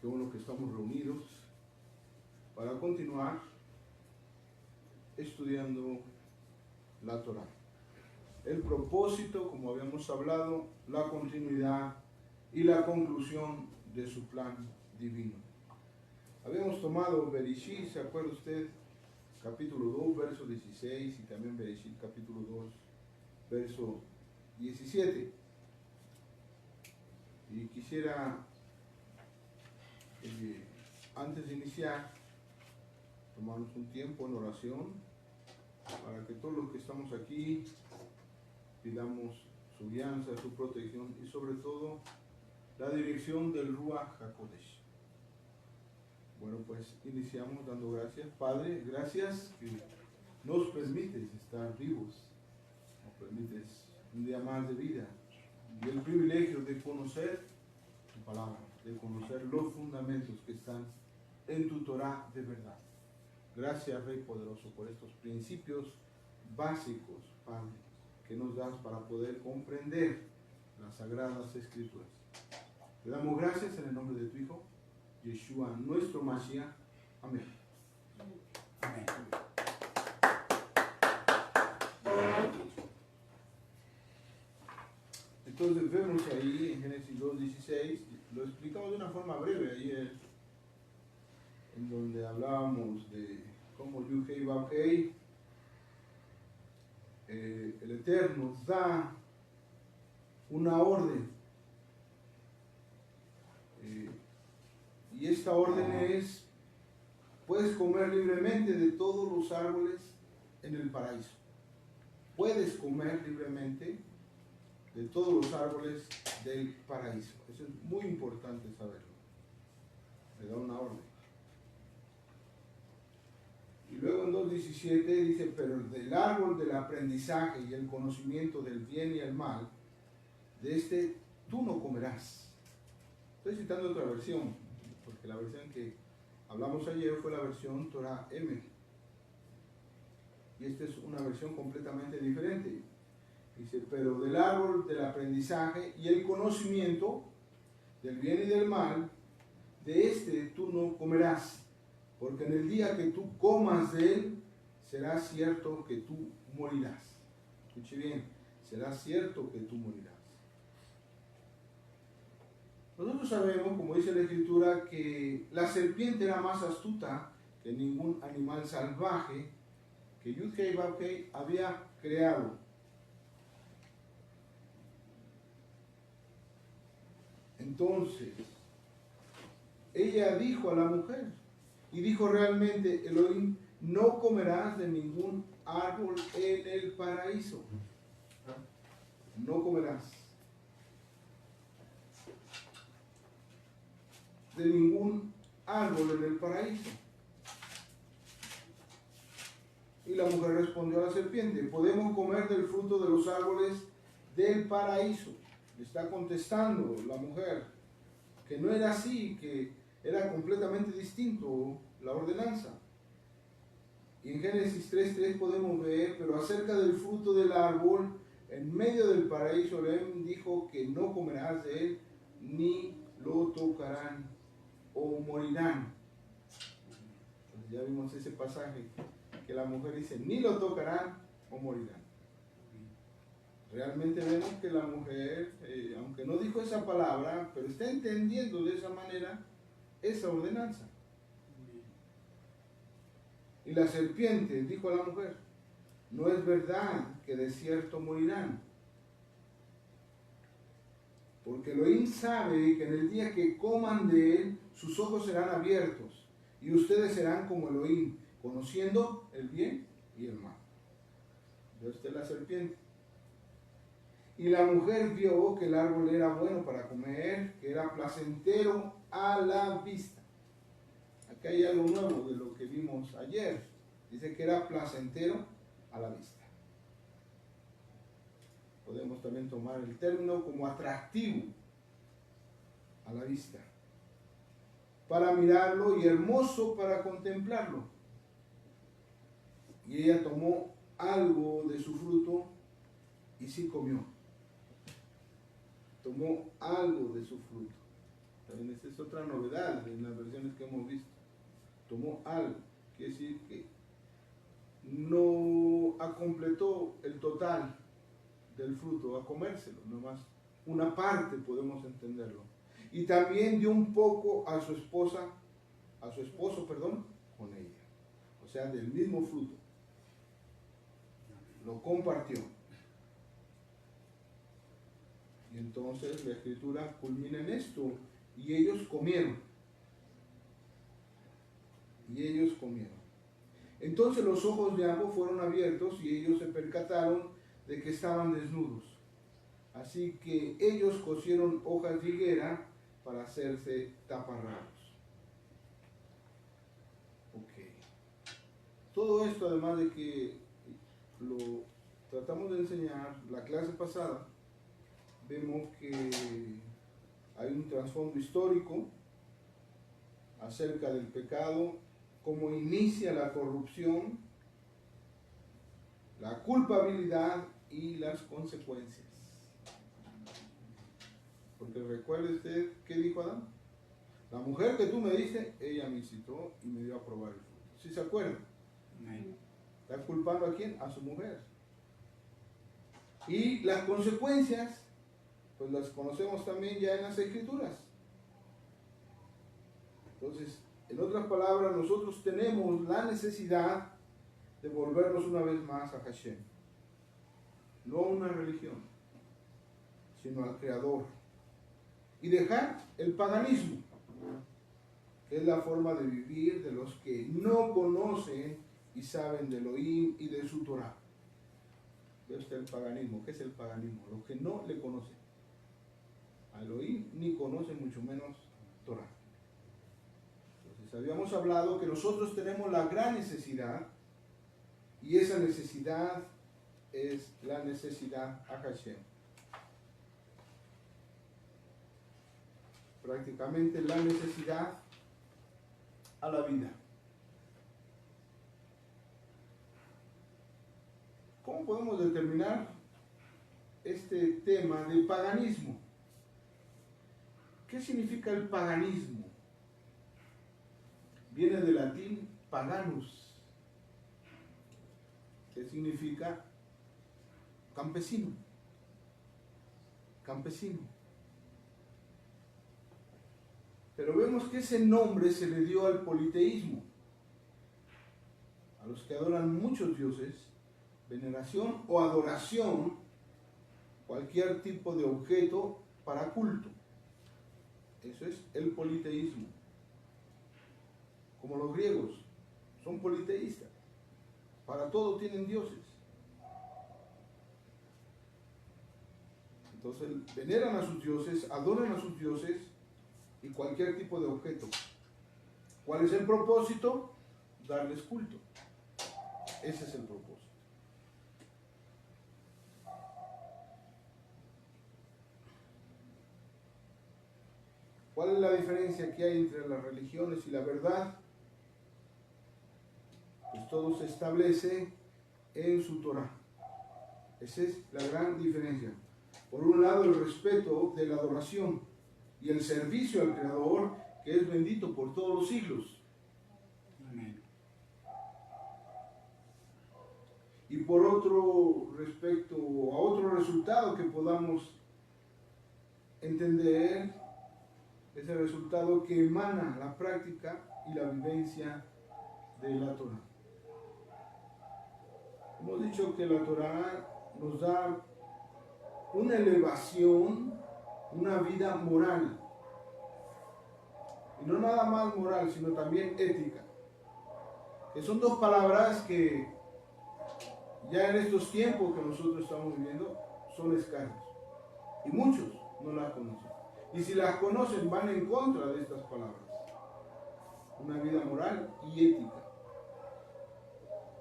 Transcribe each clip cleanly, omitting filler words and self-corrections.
Qué bueno que estamos reunidos para continuar estudiando la Torá. El propósito, como habíamos hablado, la continuidad y la conclusión de su plan divino. Habíamos tomado Bereshit, ¿se acuerda usted? Capítulo 2, verso 16 y también Bereshit, capítulo 2, verso 17. Y quisiera, antes de iniciar, tomarnos un tiempo en oración para que todos los que estamos aquí pidamos su guianza, su protección y sobre todo la dirección del Ruach HaKodesh. Bueno, pues iniciamos dando gracias. Padre, gracias que nos permites estar vivos, nos permites un día más de vida y el privilegio de conocer tu palabra, de conocer los fundamentos que están en tu Torá de verdad. Gracias, Rey Poderoso, por estos principios básicos, Padre, que nos das para poder comprender las Sagradas Escrituras. Te damos gracias en el nombre de tu Hijo, Yeshua, nuestro Mashiach. Amén. Amén. Entonces vemos ahí en Génesis 2:16, lo explicamos de una forma breve ayer, en donde hablábamos de cómo Yud-Hei Vav-Hei, el Eterno da una orden, y esta orden es: puedes comer libremente de todos los árboles en el paraíso. Puedes comer libremente de todos los árboles del paraíso. Eso es muy importante saberlo. Le da una orden. Y luego en 2:17 dice: pero del árbol del aprendizaje y el conocimiento del bien y el mal, de este tú no comerás. Estoy citando otra versión, porque la versión que hablamos ayer fue la versión Torah M. Y esta es una versión completamente diferente. Dice: pero del árbol del aprendizaje y el conocimiento del bien y del mal, de este tú no comerás, porque en el día que tú comas de él, será cierto que tú morirás. Escuche bien, será cierto que tú morirás. Nosotros sabemos, como dice la Escritura, que la serpiente era más astuta que ningún animal salvaje que Yud-Hei Vav-Hei había creado. Entonces, ella dijo a la mujer, y dijo realmente Elohim: no comerás de ningún árbol en el paraíso. No comerás de ningún árbol en el paraíso. Y la mujer respondió a la serpiente: podemos comer del fruto de los árboles del paraíso. Le está contestando la mujer que no era así, que era completamente distinto la ordenanza. Y en Génesis 3:3 podemos ver: pero acerca del fruto del árbol en medio del paraíso, Elohim dijo que no comerás de él, ni lo tocarán o morirán. Entonces ya vimos ese pasaje que la mujer dice: ni lo tocarán o morirán. Realmente vemos que la mujer, aunque no dijo esa palabra, pero está entendiendo de esa manera esa ordenanza. Y la serpiente dijo a la mujer: no es verdad que de cierto morirán, porque Elohim sabe que en el día que coman de él, sus ojos serán abiertos, y ustedes serán como Elohim, conociendo el bien y el mal. Entonces esta es la serpiente. Y la mujer vio que el árbol era bueno para comer, que era placentero a la vista. Aquí hay algo nuevo de lo que vimos ayer. Dice que era placentero a la vista. Podemos también tomar el término como atractivo a la vista, para mirarlo, y hermoso para contemplarlo. Y ella tomó algo de su fruto y sí comió. Tomó algo de su fruto. También esta es otra novedad en las versiones que hemos visto. Tomó al, quiere decir que no completó el total del fruto a comérselo, nomás una parte podemos entenderlo. Y también dio un poco a su esposo, con ella. O sea, del mismo fruto. Lo compartió. Y entonces la escritura culmina en esto. Y ellos comieron. Entonces los ojos de ambos fueron abiertos y ellos se percataron de que estaban desnudos. Así que ellos cosieron hojas de higuera para hacerse taparrabos. Ok. Todo esto, además de que lo tratamos de enseñar la clase pasada, vemos que hay un trasfondo histórico acerca del pecado, cómo inicia la corrupción, la culpabilidad y las consecuencias. Porque recuerde usted, ¿qué dijo Adán? La mujer que tú me diste, ella me incitó y me dio a probar el fruto. ¿Sí se acuerdan? ¿Está culpando a quién? A su mujer. Y las consecuencias, pues las conocemos también ya en las Escrituras. Entonces, en otras palabras, nosotros tenemos la necesidad de volvernos una vez más a Hashem. No a una religión, sino al Creador. Y dejar el paganismo, que es la forma de vivir de los que no conocen y saben del Elohim y de su Torah. ¿Ve usted el paganismo? ¿Qué es el paganismo? Los que no le conocen a Elohim ni conocen mucho menos Torah. Entonces habíamos hablado que nosotros tenemos la gran necesidad, y esa necesidad es la necesidad a Hashem. Prácticamente la necesidad a la vida. ¿Cómo podemos determinar este tema del paganismo? ¿Qué significa el paganismo? Viene del latín paganus, que significa campesino. Campesino. Pero vemos que ese nombre se le dio al politeísmo, a los que adoran muchos dioses, veneración o adoración, cualquier tipo de objeto para culto. Eso es el politeísmo. Como los griegos, son politeístas. Para todo tienen dioses. Entonces veneran a sus dioses, adoran a sus dioses y cualquier tipo de objeto. ¿Cuál es el propósito? Darles culto. Ese es el propósito. ¿Cuál es la diferencia que hay entre las religiones y la verdad? Pues todo se establece en su Torah. Esa es la gran diferencia. Por un lado, el respeto de la adoración y el servicio al Creador, que es bendito por todos los siglos. Amén. Y por otro, respecto a otro resultado que podamos entender, es el resultado que emana la práctica y la vivencia de la Torah. Hemos dicho que la Torah nos da una elevación, una vida moral. Y no nada más moral, sino también ética. Que son dos palabras que ya en estos tiempos que nosotros estamos viviendo son escasas. Y muchos no las conocen. Y si las conocen, van en contra de estas palabras. Una vida moral y ética.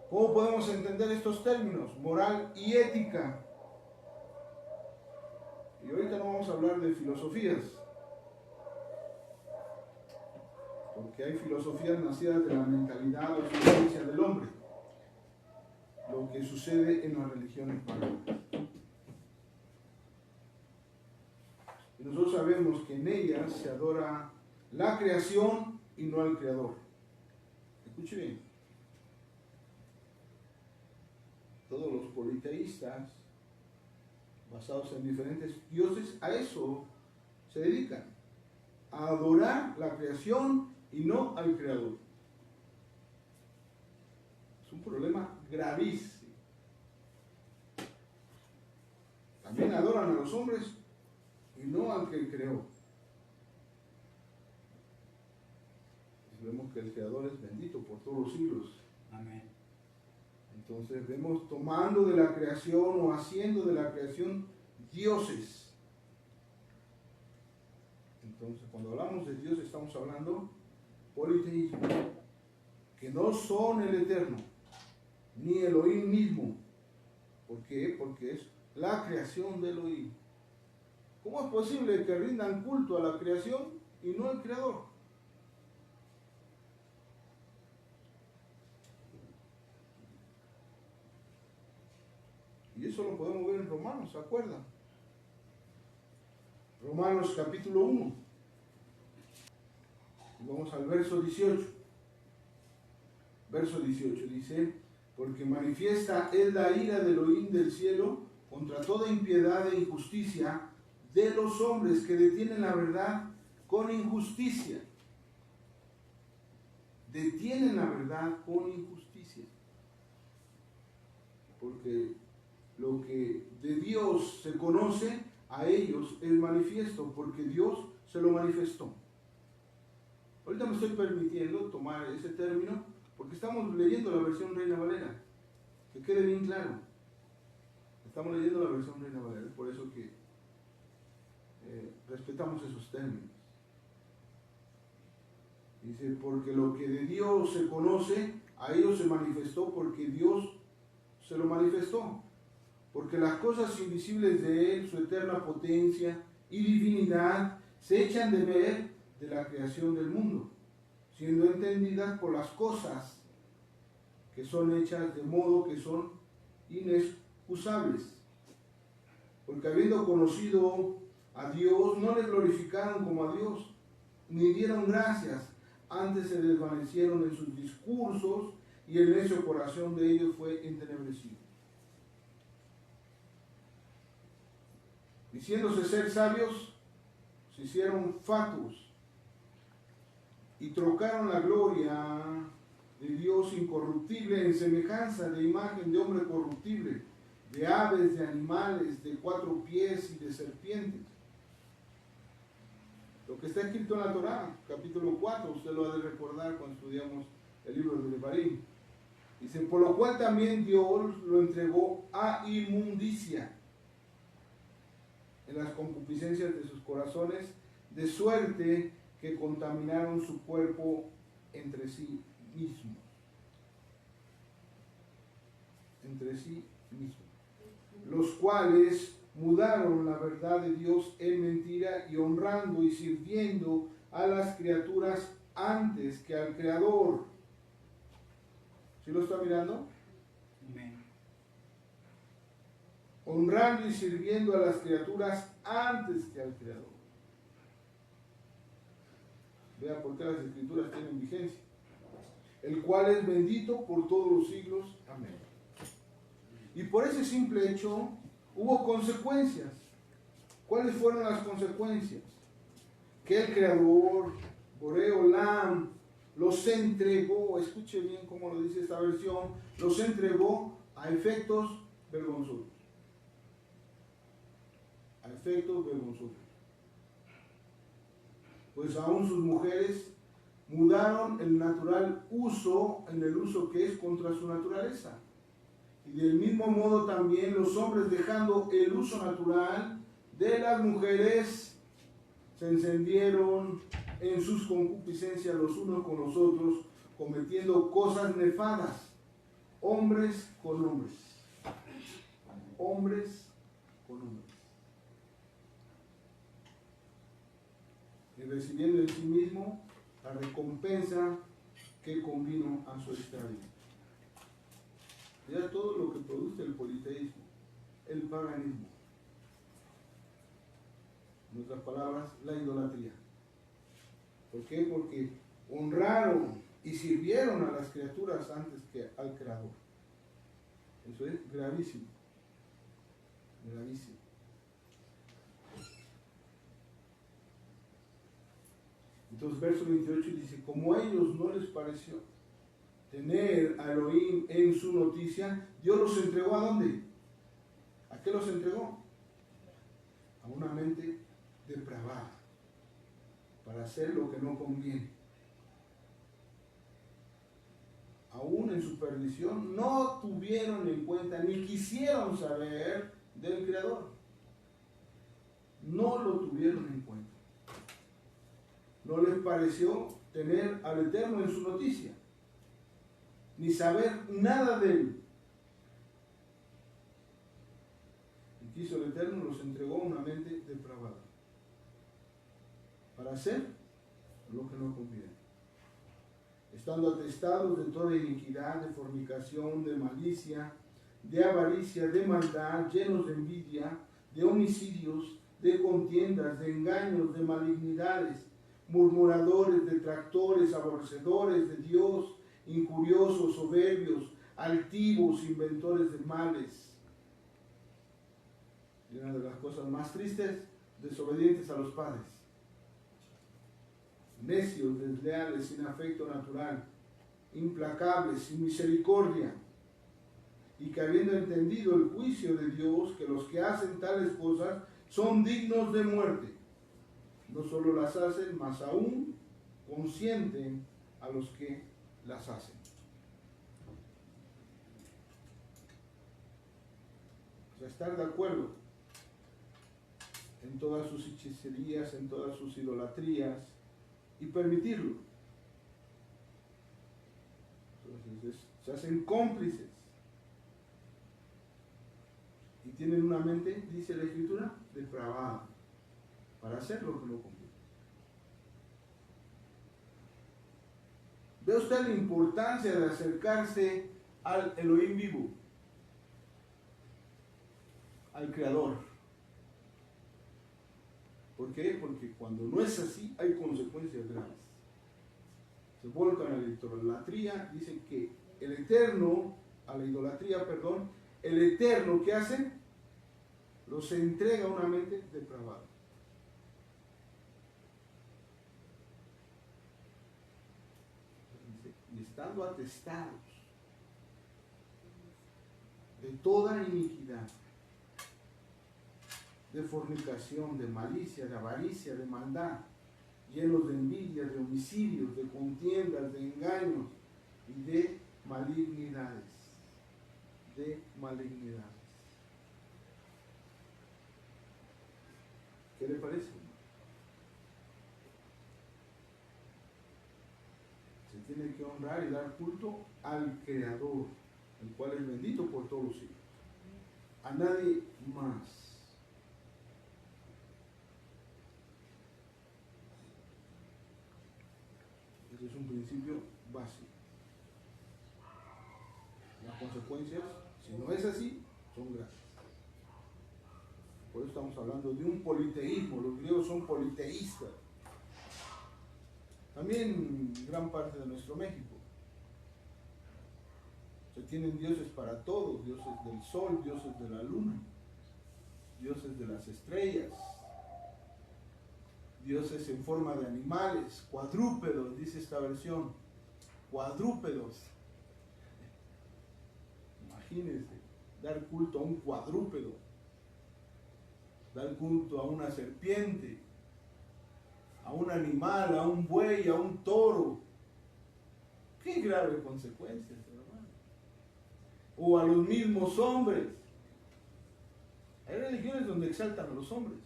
¿Cómo podemos entender estos términos? Moral y ética. Y ahorita no vamos a hablar de filosofías. Porque hay filosofías nacidas de la mentalidad o experiencia del hombre. Lo que sucede en las religiones paganas. Y nosotros todos sabemos que en ellas se adora la creación y no al Creador. Escuche bien. Todos los politeístas, basados en diferentes dioses, a eso se dedican, a adorar la creación y no al Creador. Es un problema gravísimo. También adoran a los hombres y no al que creó. Vemos que el Creador es bendito por todos los siglos. Amén. Entonces vemos tomando de la creación o haciendo de la creación dioses. Entonces cuando hablamos de Dios estamos hablando politeísmo, que no son el Eterno, ni Elohim mismo. ¿Por qué? Porque es la creación de Elohim. ¿Cómo es posible que rindan culto a la creación y no al Creador? Y eso lo podemos ver en Romanos, ¿se acuerdan? Romanos capítulo 1. Vamos al verso 18. Verso 18 dice: porque manifiesta es la ira de Elohim del cielo contra toda impiedad e injusticia de los hombres que detienen la verdad con injusticia. Detienen la verdad con injusticia. Porque lo que de Dios se conoce, a ellos es manifiesto, porque Dios se lo manifestó. Ahorita me estoy permitiendo tomar ese término, porque estamos leyendo la versión Reina Valera. Que quede bien claro. Estamos leyendo la versión Reina Valera, es por eso que respetamos esos términos. Dice, porque lo que de Dios se conoce, a ellos se manifestó, porque Dios se lo manifestó. Porque las cosas invisibles de Él, su eterna potencia y divinidad, se echan de ver de la creación del mundo, siendo entendidas por las cosas que son hechas de modo que son inexcusables. Porque habiendo conocido a Dios, no le glorificaron como a Dios, ni dieron gracias, antes se desvanecieron en sus discursos, y el necio corazón de ellos fue entenebrecido. Diciéndose ser sabios, se hicieron fatuos y trocaron la gloria de Dios incorruptible en semejanza de imagen de hombre corruptible, de aves, de animales, de 4 pies y de serpientes. Lo que está escrito en la Torá, capítulo 4, usted lo ha de recordar cuando estudiamos el libro de Devarim. Dice, por lo cual también Dios lo entregó a inmundicia en las concupiscencias de sus corazones, de suerte que contaminaron su cuerpo entre sí mismos. Entre sí mismos. Los cuales mudaron la verdad de Dios en mentira y honrando y sirviendo a las criaturas antes que al Creador. ¿Sí lo está mirando? Amén. Honrando y sirviendo a las criaturas antes que al Creador. Vea por qué las Escrituras tienen vigencia. El cual es bendito por todos los siglos. Amén. Y por ese simple hecho hubo consecuencias. ¿Cuáles fueron las consecuencias? Que el Creador, Boré Olam, los entregó, escuche bien cómo lo dice esta versión, los entregó a efectos vergonzosos. A efectos vergonzosos. Pues aún sus mujeres mudaron el natural uso en el uso que es contra su naturaleza. Y del mismo modo también los hombres, dejando el uso natural de las mujeres, se encendieron en sus concupiscencias los unos con los otros, cometiendo cosas nefadas, hombres con hombres. Hombres con hombres. Y recibiendo en sí mismo la recompensa que convino a su extravío. Ya todo lo que produce el politeísmo, el paganismo. en otras palabras, la idolatría. ¿Por qué? Porque honraron y sirvieron a las criaturas antes que al Creador. Eso es gravísimo. Gravísimo. Entonces, verso 28 dice, como a ellos no les pareció tener a Elohim en su noticia, Dios los entregó ¿a dónde? ¿A qué los entregó? A una mente depravada, para hacer lo que no conviene. Aún en su perdición no tuvieron en cuenta ni quisieron saber del Creador. No lo tuvieron en cuenta. No les pareció tener al Eterno en su noticia, ni saber nada de él. Y quiso el Eterno, los entregó a una mente depravada, para hacer lo que no conviene. Estando atestados de toda iniquidad, de fornicación, de malicia, de avaricia, de maldad, llenos de envidia, de homicidios, de contiendas, de engaños, de malignidades, murmuradores, detractores, aborrecedores de Dios, injuriosos, soberbios, altivos, inventores de males. Y una de las cosas más tristes, desobedientes a los padres, necios, desleales, sin afecto natural, implacables, sin misericordia, y que habiendo entendido el juicio de Dios, que los que hacen tales cosas son dignos de muerte, no solo las hacen, mas aún consienten a los que las hacen. O sea, estar de acuerdo en todas sus hechicerías, en todas sus idolatrías, y permitirlo. Entonces se hacen cómplices y tienen una mente, dice la Escritura, depravada, para hacer lo que no conviene. ¿Ve usted la importancia de acercarse al Elohim vivo, al Creador? ¿Por qué? Porque cuando no es así hay consecuencias graves. Se volcan a la idolatría, dicen que el Eterno, a la idolatría, perdón, el Eterno, ¿qué hace? Los entrega a una mente depravada. Y estando atestados de toda iniquidad, de fornicación, de malicia, de avaricia, de maldad, llenos de envidia, de homicidios, de contiendas, de engaños y de malignidades. De malignidades. ¿Qué le parece? Se tiene que honrar y dar culto al Creador, el cual es bendito por todos los siglos. A nadie más. Ese es un principio básico. Las consecuencias, si no es así, son graves. Por eso estamos hablando de un politeísmo. Los griegos son politeístas. También gran parte de nuestro México. Se tienen dioses para todos, dioses del sol, dioses de la luna, dioses de las estrellas, dioses en forma de animales, cuadrúpedos, dice esta versión, cuadrúpedos. Imagínense, dar culto a un cuadrúpedo, dar culto a una serpiente, a un animal, a un buey, a un toro. Qué grave consecuencias, hermano. O a los mismos hombres. Hay religiones donde exaltan a los hombres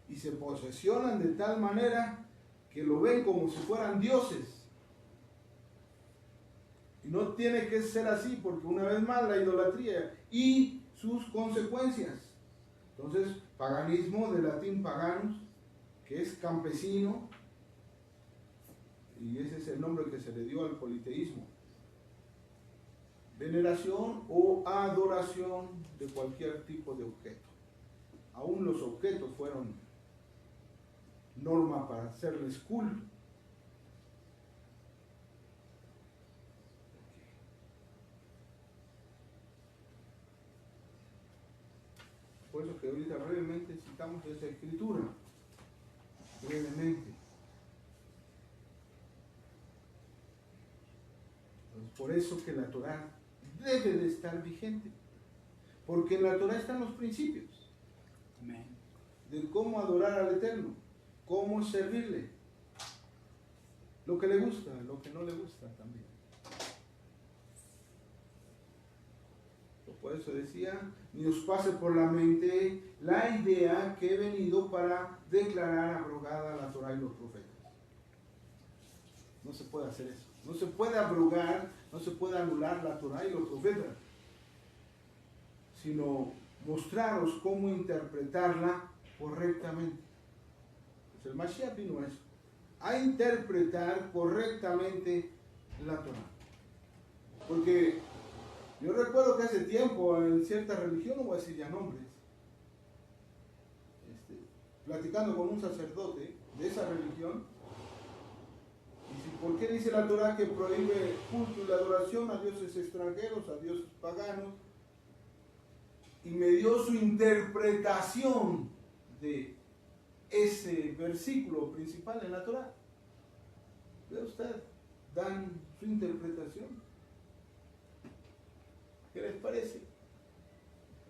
y se posesionan de tal manera que lo ven como si fueran dioses. Y no tiene que ser así, porque una vez más la idolatría y sus consecuencias. Entonces, paganismo, de latín paganus, que es campesino, y ese es el nombre que se le dio al politeísmo. veneración o adoración de cualquier tipo de objeto. Aún los objetos fueron norma para hacerles culto. Por eso que ahorita brevemente citamos esa escritura, brevemente. Entonces, por eso que la Torá debe de estar vigente, porque en la Torá están los principios. Amén. De cómo adorar al Eterno, cómo servirle, lo que le gusta, lo que no le gusta también. Por eso decía, ni os pase por la mente la idea que he venido para declarar abrogada la Torá y los profetas. No se puede hacer eso. No se puede abrogar, no se puede anular la Torá y los profetas, sino mostraros cómo interpretarla correctamente. Pues el Mashiach vino a eso, a interpretar correctamente la Torá. Porque yo recuerdo que hace tiempo en cierta religión, no voy a decir ya nombres, platicando con un sacerdote de esa religión, dice, ¿por qué dice la Torá que prohíbe culto y la adoración a dioses extranjeros, a dioses paganos? Y me dio su interpretación de ese versículo principal en la Torá. Vea usted, dan su interpretación. ¿Qué les parece?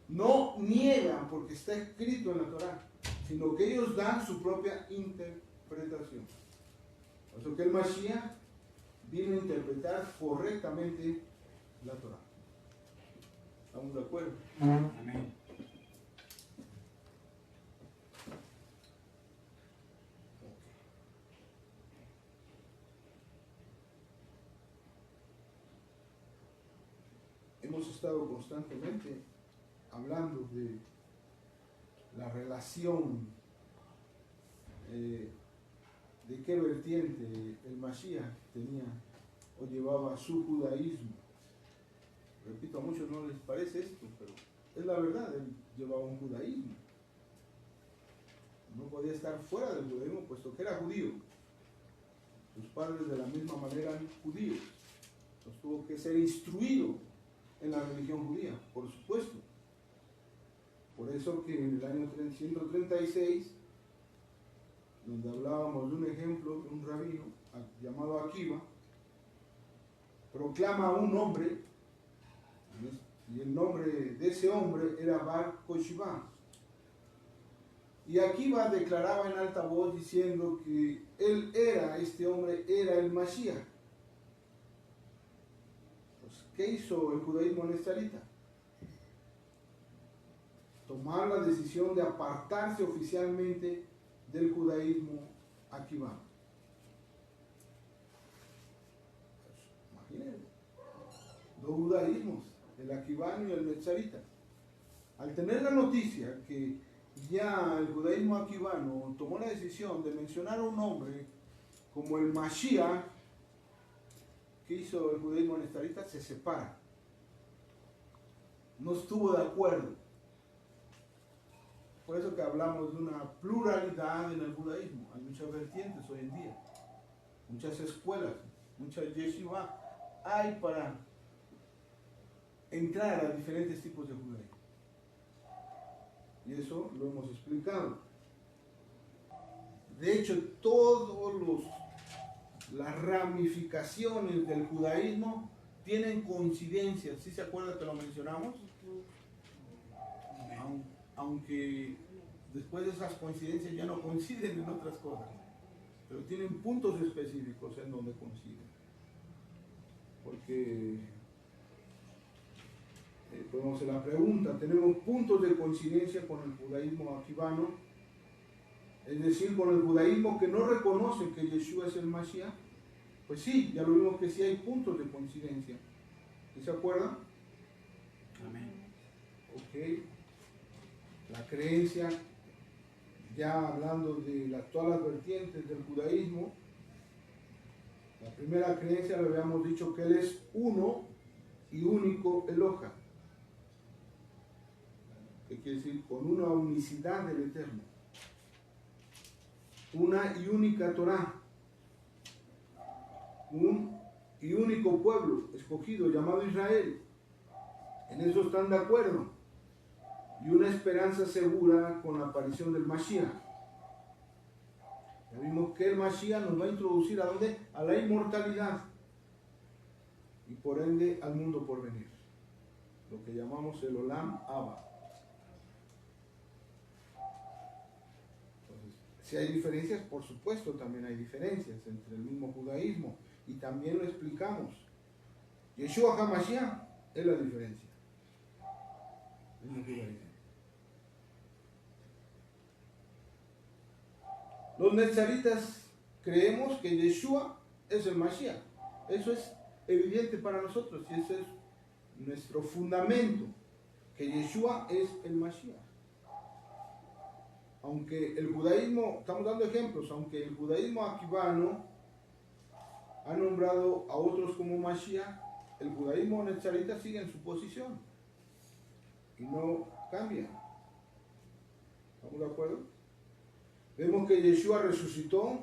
No niegan porque está escrito en la Torá, sino que ellos dan su propia interpretación. Por eso que el Mashiach vino a interpretar correctamente la Torá. ¿Estamos de acuerdo? Amén. Hemos estado constantemente hablando de la relación, de qué vertiente el Mashiach tenía o llevaba su judaísmo. Repito, a muchos no les parece esto, pero es la verdad, él llevaba un judaísmo. No podía estar fuera del judaísmo puesto que era judío. Sus padres de la misma manera eran judíos. Entonces tuvo que ser instruido en la religión judía, por supuesto. Por eso que en el año 336, donde hablábamos de un ejemplo de un rabino llamado Akiva, proclama a un hombre, y el nombre de ese hombre era Bar Koshba. Y Akiva declaraba en alta voz diciendo que este hombre era el Mashiach. ¿Qué hizo el judaísmo nestarita? Tomar la decisión de apartarse oficialmente del judaísmo akivano. Pues, imagínense, dos judaísmos, el akivano y el nestarita. Al tener la noticia que ya el judaísmo akivano tomó la decisión de mencionar a un hombre como el Mashiach, ¿qué hizo el judaísmo nestarita? Se separa. No estuvo de acuerdo. Por eso que hablamos de una pluralidad en el judaísmo. Hay muchas vertientes hoy en día. Muchas escuelas, muchas yeshiva hay para entrar a diferentes tipos de judaísmo. Y eso lo hemos explicado. De hecho, las ramificaciones del judaísmo tienen coincidencias. ¿Sí se acuerdan que lo mencionamos? Aunque después de esas coincidencias ya no coinciden en otras cosas, pero tienen puntos específicos en donde coinciden. Porque podemos hacer la pregunta, ¿tenemos puntos de coincidencia con el judaísmo akivano? Es decir, con el judaísmo que no reconoce que Yeshua es el Mashiach. Pues sí, ya lo vimos que sí hay puntos de coincidencia. ¿Sí se acuerdan? Amén. Ok. La creencia, ya hablando de todas las vertientes del judaísmo, la primera creencia le habíamos dicho que Él es uno y único Elohim, que quiere decir con una unicidad del Eterno, una y única Torah, un y único pueblo escogido llamado Israel. En eso están de acuerdo, y una esperanza segura con la aparición del Mashiach. Ya vimos que el Mashiach nos va a introducir ¿a dónde? A la inmortalidad y por ende al mundo por venir, lo que llamamos el Olam Abba. Entonces, si hay diferencias, por supuesto también hay diferencias entre el mismo judaísmo, y también lo explicamos. Yeshua HaMashiach es la diferencia en el judaísmo. Los nezaritas creemos que Yeshua es el Mashiach. Eso es evidente para nosotros y ese es nuestro fundamento, que Yeshua es el Mashiach. Aunque el judaísmo, estamos dando ejemplos, aunque el judaísmo aquibano ha nombrado a otros como Mashiach, el judaísmo nezarita sigue en su posición y no cambia. ¿Estamos de acuerdo? Vemos que Yeshua resucitó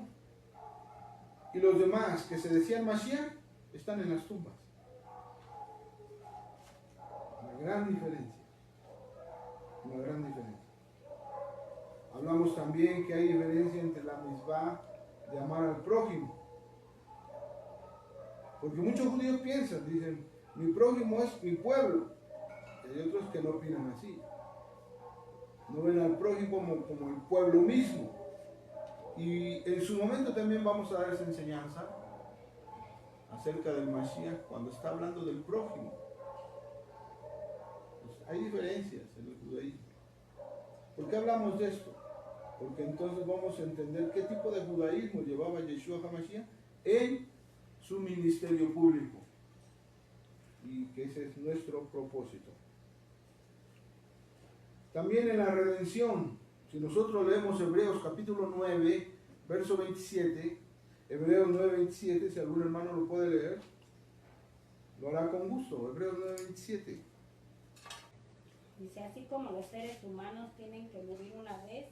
y los demás que se decían Mashiach están en las tumbas. Una gran diferencia. Una gran diferencia. Hablamos también que hay diferencia entre la misbah de amar al prójimo. Porque muchos judíos piensan, dicen, mi prójimo es mi pueblo. Y hay otros que no opinan así. No ven al prójimo como el pueblo mismo. Y en su momento también vamos a dar esa enseñanza acerca del Mashiach cuando está hablando del prójimo. Pues hay diferencias en el judaísmo. ¿Por qué hablamos de esto? Porque entonces vamos a entender qué tipo de judaísmo llevaba Yeshua HaMashiach en su ministerio público. Y que ese es nuestro propósito. También en la redención. Si nosotros leemos Hebreos capítulo 9, verso 27, Hebreos 9, 27, si algún hermano lo puede leer, lo hará con gusto. Hebreos 9, 27. Dice, así como los seres humanos tienen que morir una vez,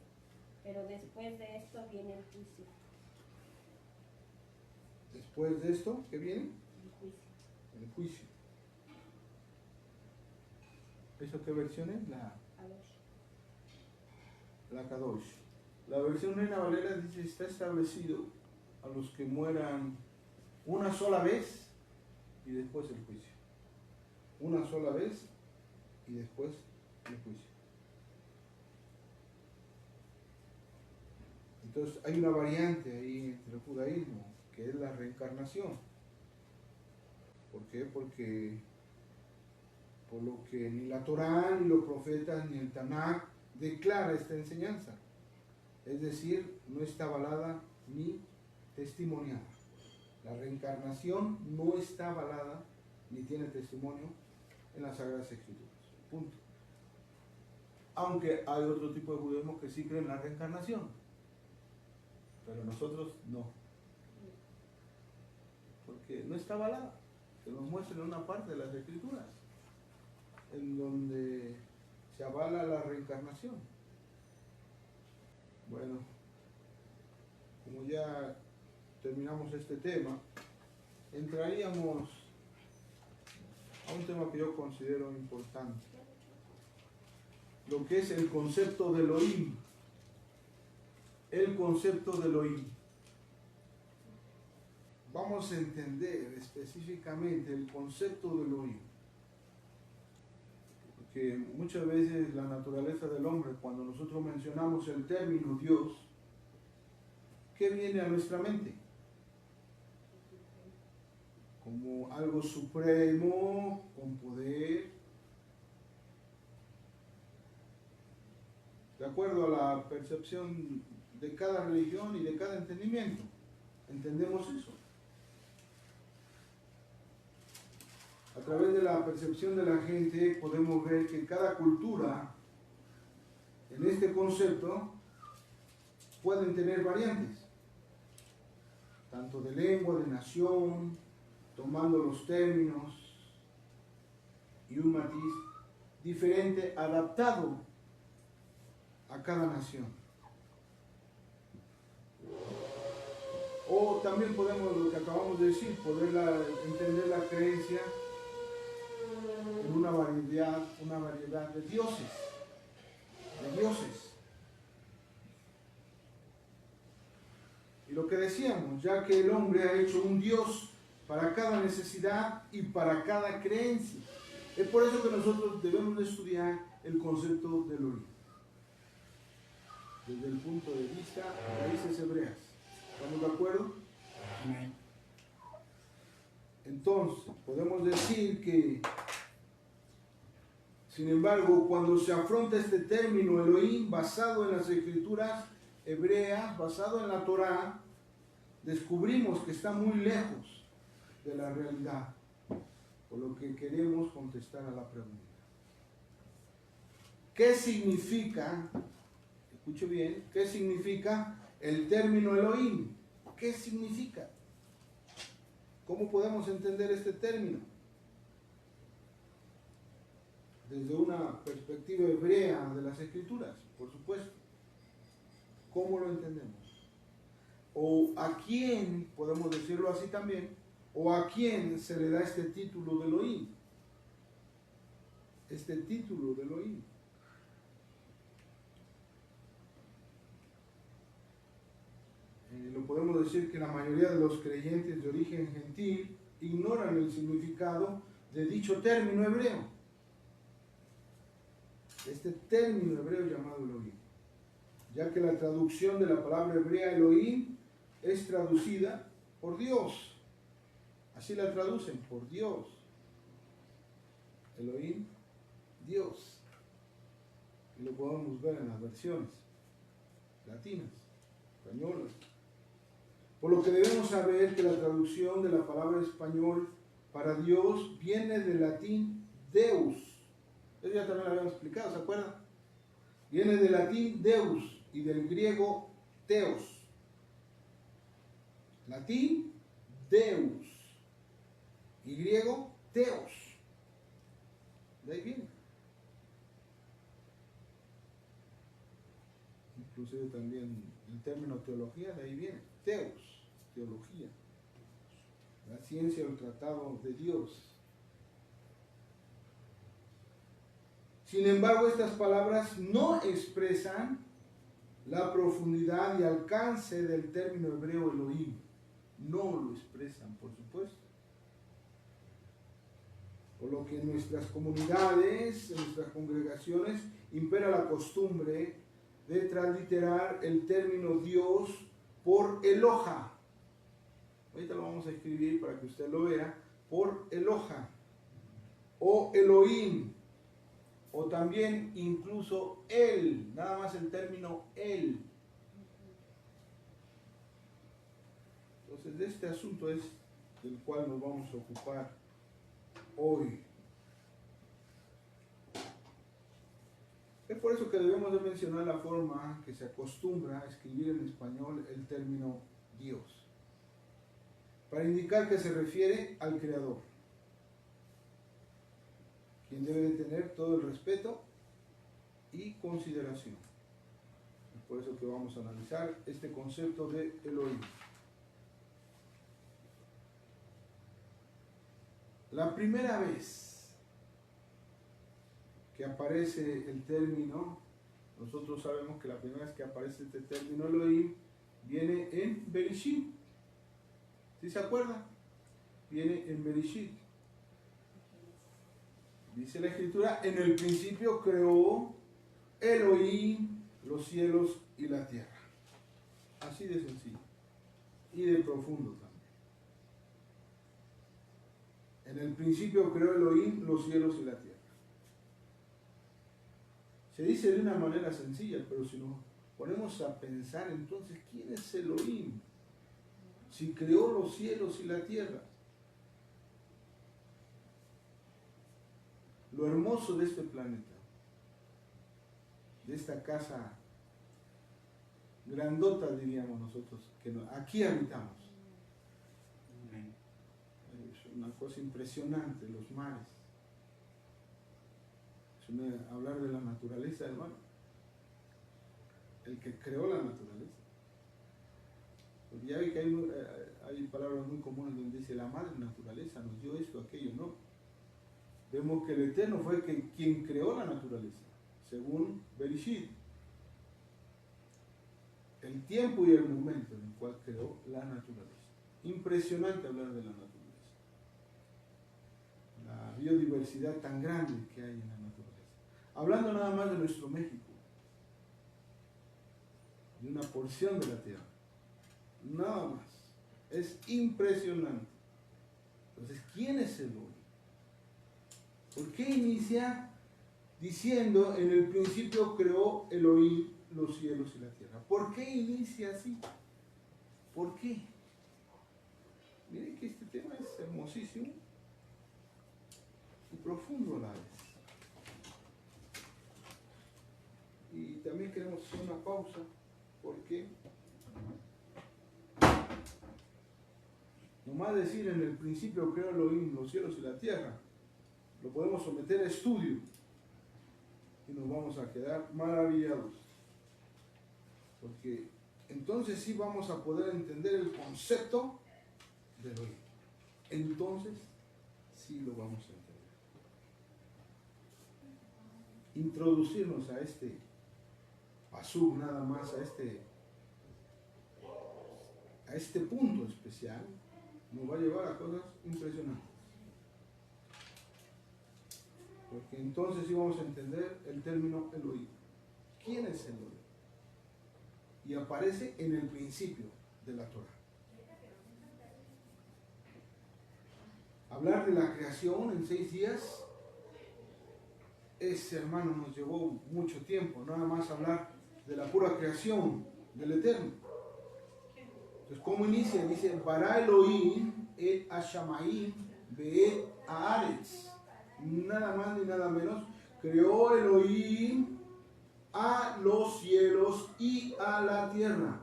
pero después de esto viene el juicio. Después de esto, ¿qué viene? El juicio. El juicio. ¿Eso qué versión es? La Kadosh. La versión Reina Valera dice, está establecido a los que mueran una sola vez y después el juicio. Una sola vez y después el juicio. Entonces hay una variante ahí entre el judaísmo, que es la reencarnación. ¿Por qué? Porque por lo que ni la Torá, ni los profetas, ni el Tanakh declara esta enseñanza. Es decir, no está avalada ni testimoniada. La reencarnación no está avalada ni tiene testimonio en las Sagradas Escrituras. Punto. Aunque hay otro tipo de judaísmo que sí creen en la reencarnación, pero nosotros no. Porque no está avalada. Que nos muestren una parte de las Escrituras en donde se avala la reencarnación. Bueno, como ya terminamos este tema, entraríamos a un tema que yo considero importante, lo que es el concepto de Elohim. El concepto de Elohim. Vamos a entender específicamente el concepto de Elohim. Que muchas veces la naturaleza del hombre, cuando nosotros mencionamos el término Dios, ¿qué viene a nuestra mente? Como algo supremo, con poder. De acuerdo a la percepción de cada religión y de cada entendimiento, entendemos eso. A través de la percepción de la gente podemos ver que cada cultura en este concepto pueden tener variantes, tanto de lengua, de nación, tomando los términos y un matiz diferente, adaptado a cada nación. O también podemos, lo que acabamos de decir, poder entender la creencia en una variedad de dioses. Y lo que decíamos, ya que el hombre ha hecho un Dios para cada necesidad y para cada creencia. Es por eso que nosotros debemos de estudiar el concepto del Elohim, desde el punto de vista de raíces hebreas. ¿Estamos de acuerdo? Amén. Entonces, podemos decir que, sin embargo, cuando se afronta este término Elohim basado en las escrituras hebreas, basado en la Torá, descubrimos que está muy lejos de la realidad, por lo que queremos contestar a la pregunta. ¿Qué significa, escuche bien, qué significa el término Elohim? ¿Qué significa? ¿Cómo podemos entender este término? Desde una perspectiva hebrea de las Escrituras, por supuesto. ¿Cómo lo entendemos? O a quién, podemos decirlo así también, o a quién se le da este título de Elohim. Este título de Elohim. Lo podemos decir que la mayoría de los creyentes de origen gentil ignoran el significado de dicho término hebreo. Este término hebreo llamado Elohim. Ya que la traducción de la palabra hebrea Elohim es traducida por Dios. Así la traducen, por Dios. Elohim, Dios. Y lo podemos ver en las versiones latinas, españolas. Por lo que debemos saber que la traducción de la palabra español para Dios viene del latín Deus. Eso ya también lo habíamos explicado, ¿se acuerdan? Viene del latín Deus y del griego Theos. Latín Deus y griego Theos. De ahí viene. Inclusive también el término teología de ahí viene. Theos, teología. La ciencia o el tratado de Dios. Sin embargo, estas palabras no expresan la profundidad y alcance del término hebreo Elohim. No lo expresan, por supuesto. Por lo que en nuestras comunidades, en nuestras congregaciones, impera la costumbre de transliterar el término Dios por Eloha. Ahorita lo vamos a escribir para que usted lo vea. Por Eloha o Elohim, o también incluso él, nada más el término él. Entonces, de este asunto es del cual nos vamos a ocupar hoy. Es por eso que debemos de mencionar la forma que se acostumbra a escribir en español el término Dios, para indicar que se refiere al Creador, quien debe de tener todo el respeto y consideración. Es por eso que vamos a analizar este concepto de Elohim. La primera vez que aparece el término, nosotros sabemos que la primera vez que aparece este término Elohim viene en Bereshit. ¿Sí se acuerdan? Viene en Bereshit. Dice la Escritura, en el principio creó Elohim los cielos y la tierra. Así de sencillo. Y de profundo también. En el principio creó Elohim los cielos y la tierra. Se dice de una manera sencilla, pero si nos ponemos a pensar entonces, ¿quién es Elohim? Si creó los cielos y la tierra. Lo hermoso de este planeta, de esta casa grandota, diríamos nosotros, que aquí habitamos. Es una cosa impresionante, los mares. hablar de la naturaleza, hermano. El que creó la naturaleza. Porque ya ve que hay palabras muy comunes donde dice la madre naturaleza nos dio esto, aquello, no. Vemos que el Eterno fue quien creó la naturaleza, según Bereshit. El tiempo y el momento en el cual creó la naturaleza. Impresionante hablar de la naturaleza. La biodiversidad tan grande que hay en la naturaleza. Hablando nada más de nuestro México, de una porción de la tierra, nada más. Es impresionante. Entonces, ¿quién es el hombre? ¿Por qué inicia diciendo en el principio creó Elohim los cielos y la tierra? ¿Por qué inicia así? ¿Por qué? Miren que este tema es hermosísimo y profundo a la vez. Y también queremos hacer una pausa porque nomás decir en el principio creó Elohim los cielos y la tierra, lo podemos someter a estudio y nos vamos a quedar maravillados. Porque entonces sí vamos a poder entender el concepto de Elohim. Entonces sí lo vamos a entender. Introducirnos a este pasuk, nada más a este punto especial, nos va a llevar a cosas impresionantes. Porque entonces sí vamos a entender el término Elohim. ¿Quién es Elohim? Y aparece en el principio de la Torah. Hablar de la creación en 6 días, hermano, nos llevó mucho tiempo. Nada más hablar de la pura creación del Eterno. Entonces, ¿cómo inicia? Dice, Bara Elohim et Hashamaim ve'et haaretz. Nada más ni nada menos, creó Elohim a los cielos y a la tierra.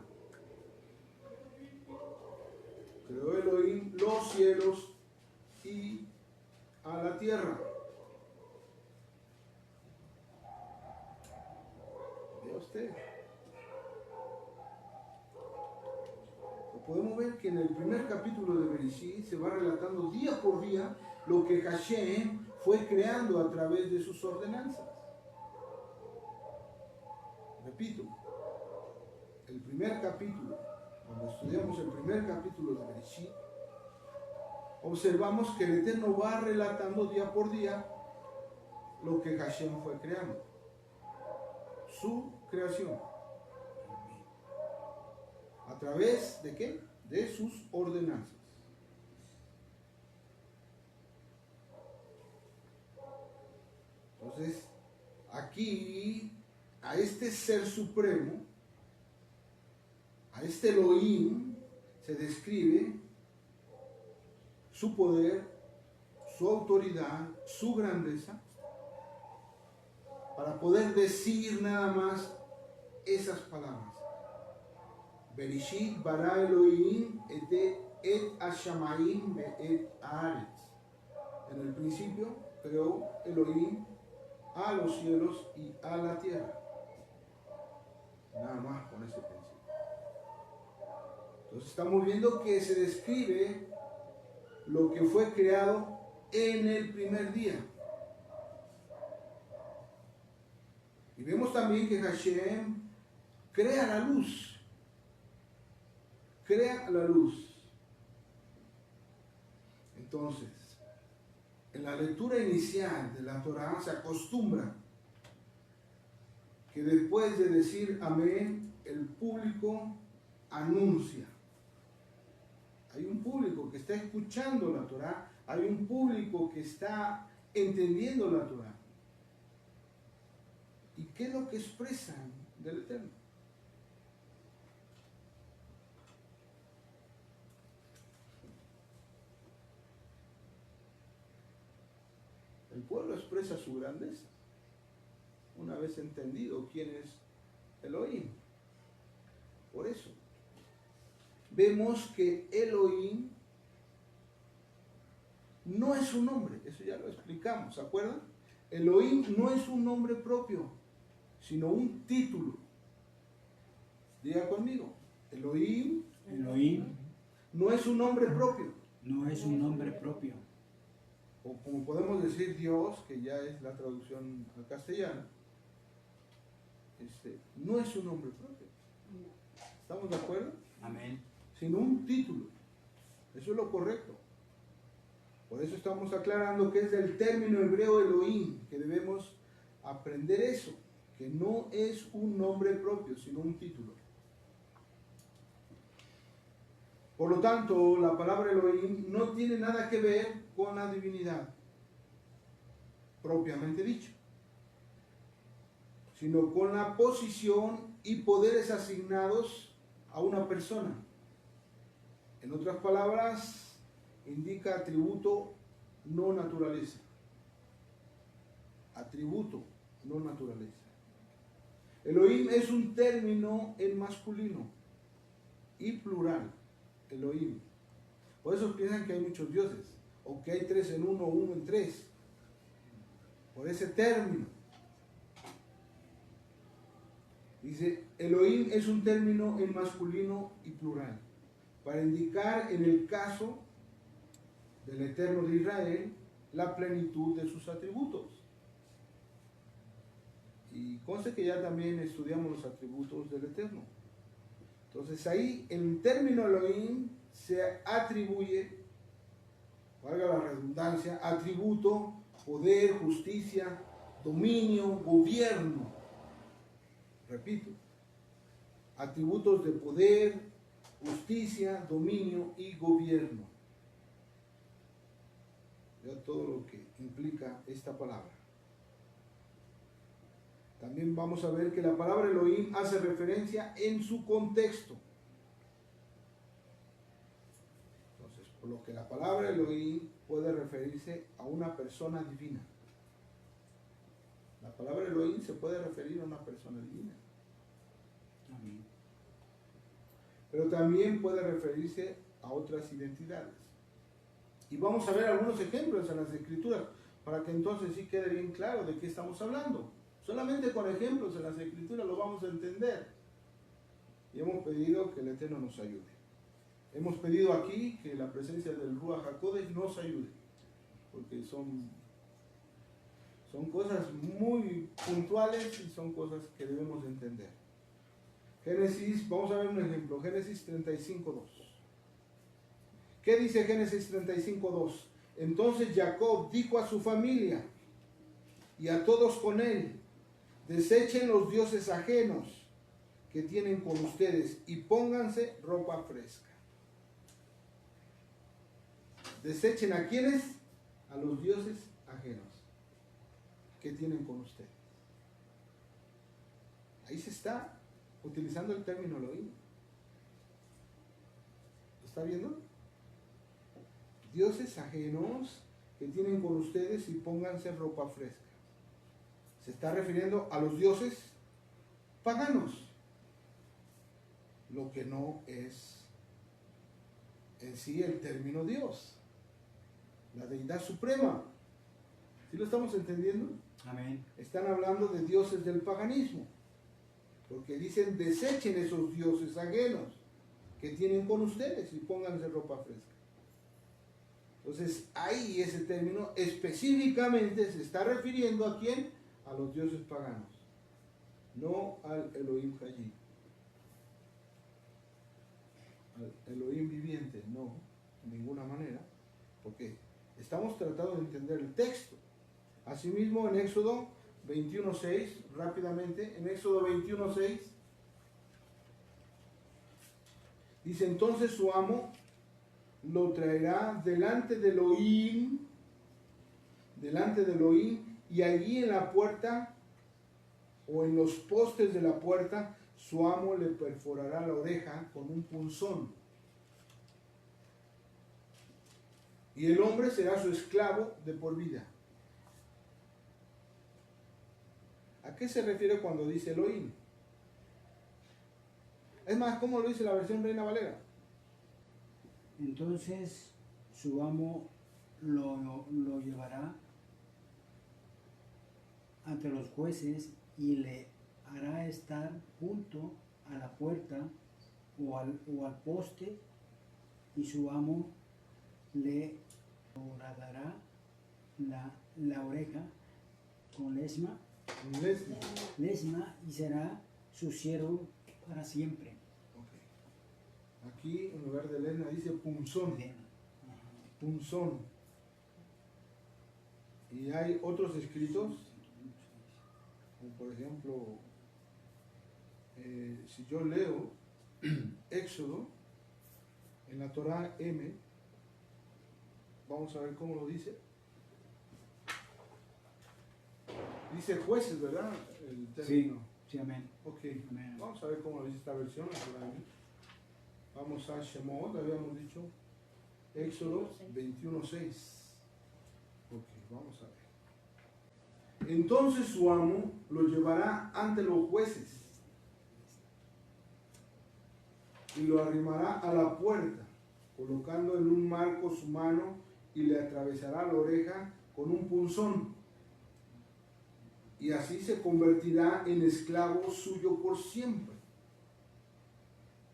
Creó Elohim los cielos y a la tierra. Vea usted. Podemos ver que en el primer capítulo de Bereshit se va relatando día por día lo que Hashem fue creando a través de sus ordenanzas. Repito, el primer capítulo, cuando estudiamos el primer capítulo de Bereshit, observamos que el Eterno va relatando día por día lo que Hashem fue creando. Su creación. ¿A través de qué? De sus ordenanzas. Entonces, aquí, a este ser supremo, a este Elohim, se describe su poder, su autoridad, su grandeza, para poder decir nada más esas palabras. Bereshit bara Elohim et Hashamaim ve'et haaretz. En el principio creó Elohim a los cielos y a la tierra. Nada más con ese principio. Entonces estamos viendo que se describe lo que fue creado en el primer día. Y vemos también que Hashem crea la luz. Crea la luz. Entonces, en la lectura inicial de la Torah se acostumbra que después de decir amén, el público anuncia. Hay un público que está escuchando la Torah, hay un público que está entendiendo la Torah. ¿Y qué es lo que expresan del Eterno? El pueblo expresa su grandeza, una vez entendido quién es Elohim. Por eso, vemos que Elohim no es un nombre, eso ya lo explicamos, ¿se acuerdan? Elohim no es un nombre propio, sino un título. Diga conmigo, Elohim Elohim no es un nombre propio. no es un nombre propio. O como podemos decir Dios, que ya es la traducción al castellano, no es un nombre propio. ¿Estamos de acuerdo? Amén. Sino un título. Eso es lo correcto. Por eso estamos aclarando que es del término hebreo Elohim, que debemos aprender eso, que no es un nombre propio, sino un título. Por lo tanto, la palabra Elohim no tiene nada que ver con la divinidad, propiamente dicho, sino con la posición y poderes asignados a una persona. En otras palabras, indica atributo, no naturaleza. Atributo, no naturaleza. Elohim es un término en masculino y plural. Elohim. Por eso piensan que hay muchos dioses, o que hay tres en uno o uno en tres. Por ese término. Dice, Elohim es un término en masculino y plural, para indicar en el caso del Eterno de Israel la plenitud de sus atributos. Y conste que ya también estudiamos los atributos del Eterno. Entonces ahí el término Elohim se atribuye, valga la redundancia, atributo, poder, justicia, dominio, gobierno. Repito, atributos de poder, justicia, dominio y gobierno. Ya todo lo que implica esta palabra. También vamos a ver que la palabra Elohim hace referencia en su contexto. Entonces, por lo que la palabra Elohim puede referirse a una persona divina. La palabra Elohim se puede referir a una persona divina. Amén. Pero también puede referirse a otras identidades. Y vamos a ver algunos ejemplos en las Escrituras para que entonces sí quede bien claro de qué estamos hablando. Solamente con ejemplos en las Escrituras lo vamos a entender. Y hemos pedido que el Eterno nos ayude. Hemos pedido aquí que la presencia del Ruach HaKodesh nos ayude. Porque son cosas muy puntuales y son cosas que debemos entender. Génesis, vamos a ver un ejemplo. Génesis 35:2. ¿Qué dice Génesis 35:2? Entonces Jacob dijo a su familia y a todos con él: desechen los dioses ajenos que tienen con ustedes y pónganse ropa fresca. Desechen ¿a quiénes? A los dioses ajenos que tienen con ustedes. Ahí se está utilizando el término Elohim. ¿Lo está viendo? Dioses ajenos que tienen con ustedes y pónganse ropa fresca. Se está refiriendo a los dioses paganos, lo que no es en sí el término Dios, la deidad suprema. ¿Sí lo estamos entendiendo? Amén. Están hablando de dioses del paganismo, porque dicen desechen esos dioses ajenos que tienen con ustedes y pónganse ropa fresca. Entonces ahí ese término específicamente se está refiriendo ¿a quién? A los dioses paganos, no al Elohim Hayí, al Elohim viviente, no, de ninguna manera, porque estamos tratando de entender el texto. Asimismo en Éxodo 21:6, rápidamente, en Éxodo 21:6, dice: entonces su amo lo traerá delante del Elohim, y allí en la puerta o en los postes de la puerta su amo le perforará la oreja con un punzón. Y el hombre será su esclavo de por vida. ¿A qué se refiere cuando dice Elohim? Es más, ¿cómo lo dice la versión Reina Valera? Entonces su amo lo llevará ante los jueces y le hará estar junto a la puerta o al poste, y su amo le horadará la oreja con lesma, y será su siervo para siempre. Ok. Aquí en lugar de lesma dice punzón. Punzón. Y hay otros escritos, como por ejemplo, si yo leo Éxodo, en la Torah M, vamos a ver cómo lo dice. Dice jueces, ¿verdad? El término. Sí, amén. Ok, Amén. vamos a ver cómo lo dice esta versión, la Torah M. Vamos a Shemot, habíamos dicho, Éxodo 21:6. Ok, vamos a ver. Entonces su amo lo llevará ante los jueces y lo arrimará a la puerta, colocando en un marco su mano, y le atravesará la oreja con un punzón. Y así se convertirá en esclavo suyo por siempre.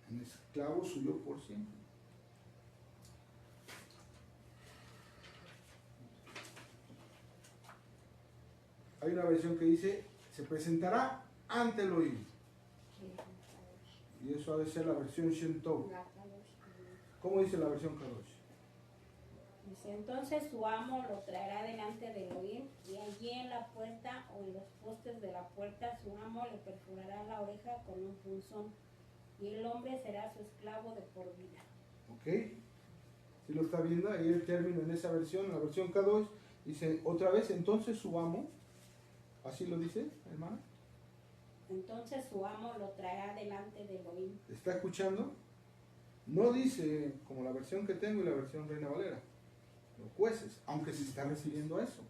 En esclavo suyo por siempre. Hay una versión que dice, se presentará ante Elohim. Y eso ha de ser la versión Shem Tov. ¿Cómo dice la versión Kadosh? Dice, entonces su amo lo traerá delante de Elohim, y allí en la puerta o en los postes de la puerta su amo le perforará la oreja con un punzón, y el hombre será su esclavo de por vida. ¿Ok? Si lo está viendo, ahí el término en esa versión, la versión Kadosh, dice otra vez, entonces su amo, así lo dice, hermano. Entonces su amo lo traerá delante de Elohim. ¿Está escuchando? No dice como la versión que tengo y la versión Reina Valera, los jueces, aunque se está refiriendo a eso.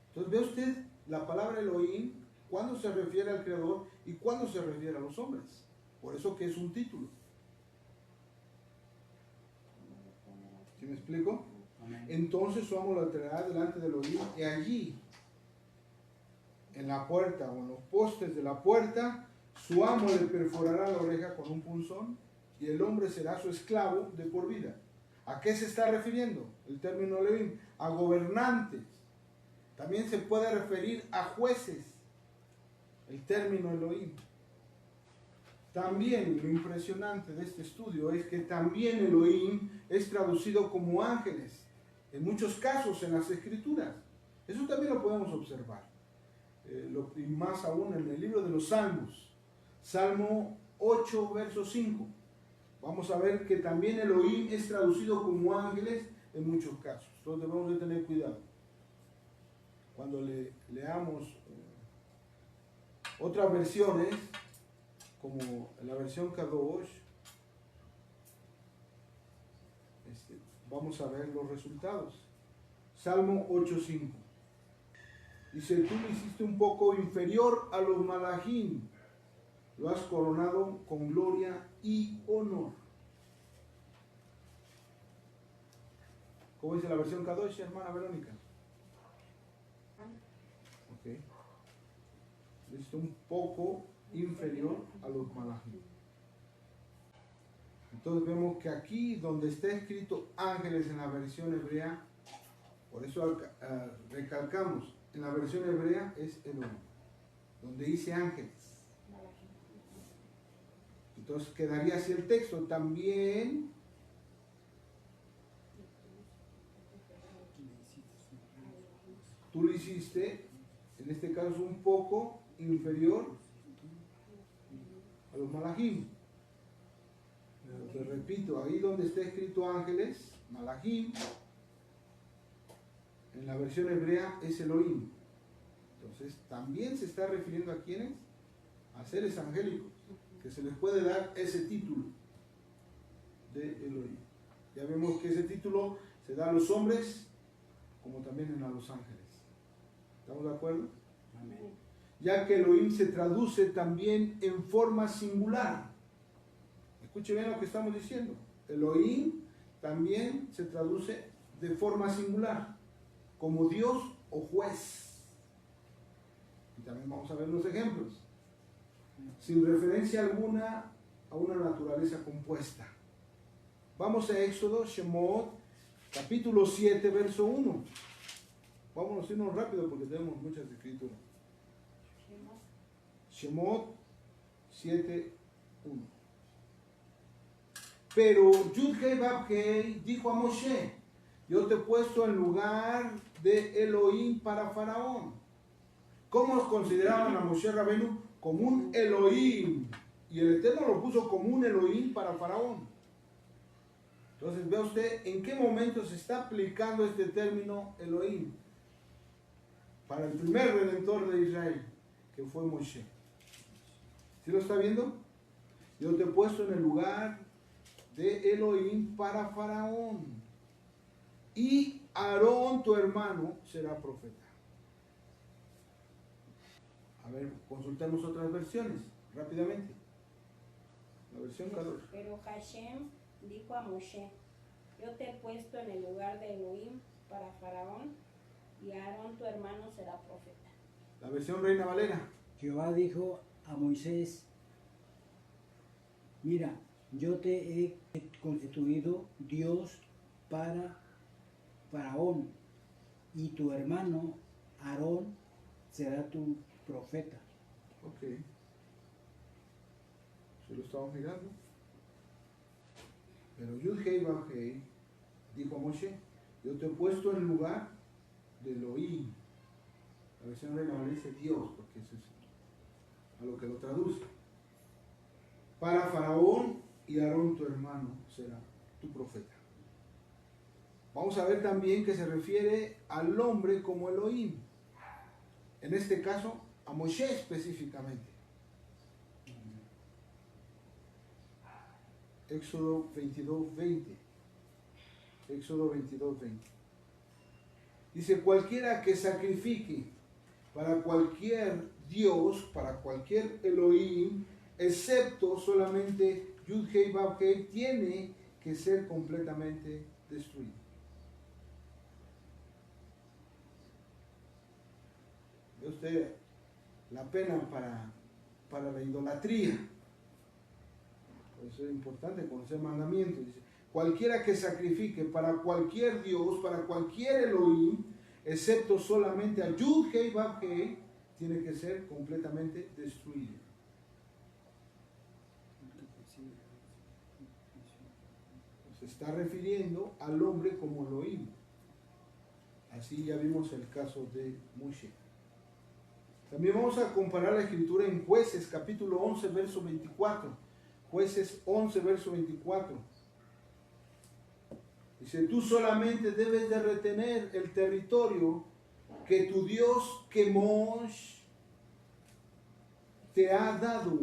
Entonces ve usted la palabra Elohim, cuándo se refiere al Creador y cuándo se refiere a los hombres. Por eso que es un título. ¿Sí me explico? Amén. Entonces su amo lo traerá delante de Elohim, y allí, en la puerta o en los postes de la puerta, su amo le perforará la oreja con un punzón, y el hombre será su esclavo de por vida. ¿A qué se está refiriendo el término Elohim? A gobernantes. También se puede referir a jueces, el término Elohim. También lo impresionante de este estudio es que también Elohim es traducido como ángeles, en muchos casos en las Escrituras. Eso también lo podemos observar. Y más aún en el libro de los Salmos, Salmo 8, verso 5. Vamos a ver que también Elohim es traducido como ángeles en muchos casos. Entonces debemos de tener cuidado. Cuando leamos otras versiones, como la versión Kadosh, vamos a ver los resultados. Salmo 8.5. Dice, tú lo hiciste un poco inferior a los malajim, lo has coronado con gloria y honor. ¿Cómo dice la versión Kadosh, hermana Verónica? Ok. Lo hiciste un poco inferior a los malajim. Entonces vemos que aquí donde está escrito ángeles en la versión hebrea, por eso recalcamos, en la versión hebrea es Elohim, donde dice ángeles. Entonces quedaría así el texto. También tú lo hiciste, en este caso un poco inferior a los malajim. Te repito, ahí donde está escrito ángeles, malajim, en la versión hebrea es Elohim. Entonces también se está refiriendo a quienes, a seres angélicos, que se les puede dar ese título de Elohim. Ya vemos que ese título se da a los hombres como también a los ángeles. ¿Estamos de acuerdo? Amén. Ya que Elohim se traduce también en forma singular. Escuche bien lo que estamos diciendo. Elohim también se traduce de forma singular, como Dios o juez. Y también vamos a ver los ejemplos. Sin referencia alguna a una naturaleza compuesta. Vamos a Éxodo, Shemot, capítulo 7, verso 1. Vámonos a irnos rápido porque tenemos muchas escrituras. Shemot 7, 1. Pero Yud-Hei Vav-Hei dijo a Moshe: yo te he puesto en lugar de Elohim para Faraón. ¿Cómo consideraban a Moshe Rabenu? Como un Elohim. Y el Eterno lo puso como un Elohim para Faraón. Entonces vea usted en qué momento se está aplicando este término Elohim. Para el primer redentor de Israel, que fue Moshe. ¿Sí lo está viendo? Yo te he puesto en el lugar de Elohim para Faraón. Y Aarón, tu hermano, será profeta. A ver, consultemos otras versiones, rápidamente. La versión 14. Pero Hashem dijo a Moshe: yo te he puesto en el lugar de Elohim para Faraón, y Aarón, tu hermano, será profeta. La versión Reina Valera. Jehová dijo a Moisés: mira, yo te he constituido Dios para Faraón, y tu hermano Aarón será tu profeta. Ok. Se lo estamos mirando. Pero Yud-Hei Vav-Hei dijo a Moshe: yo te he puesto en el lugar de Elohim. La versión Reina Valera dice Dios, porque eso es a lo que lo traduce. Para Faraón, y Aarón, tu hermano, será tu profeta. Vamos a ver también que se refiere al hombre como Elohim. En este caso, a Moshe específicamente. Éxodo 22:20. Éxodo 22:20. Dice: cualquiera que sacrifique para cualquier Dios, para cualquier Elohim, excepto solamente Yud-Hei Vav-Hei, tiene que ser completamente destruido. ¿Ve usted la pena para la idolatría? Por eso es importante conocer mandamientos. Dice: cualquiera que sacrifique para cualquier Dios, para cualquier Elohim, excepto solamente a Yud-Hei Vav-Hei, tiene que ser completamente destruido. Se está refiriendo al hombre como Elohim. Así ya vimos el caso de Moshe. También vamos a comparar la escritura en Jueces, capítulo 11, verso 24. Jueces 11, verso 24. Dice: tú solamente debes de retener el territorio que tu Dios Kemosh te ha dado.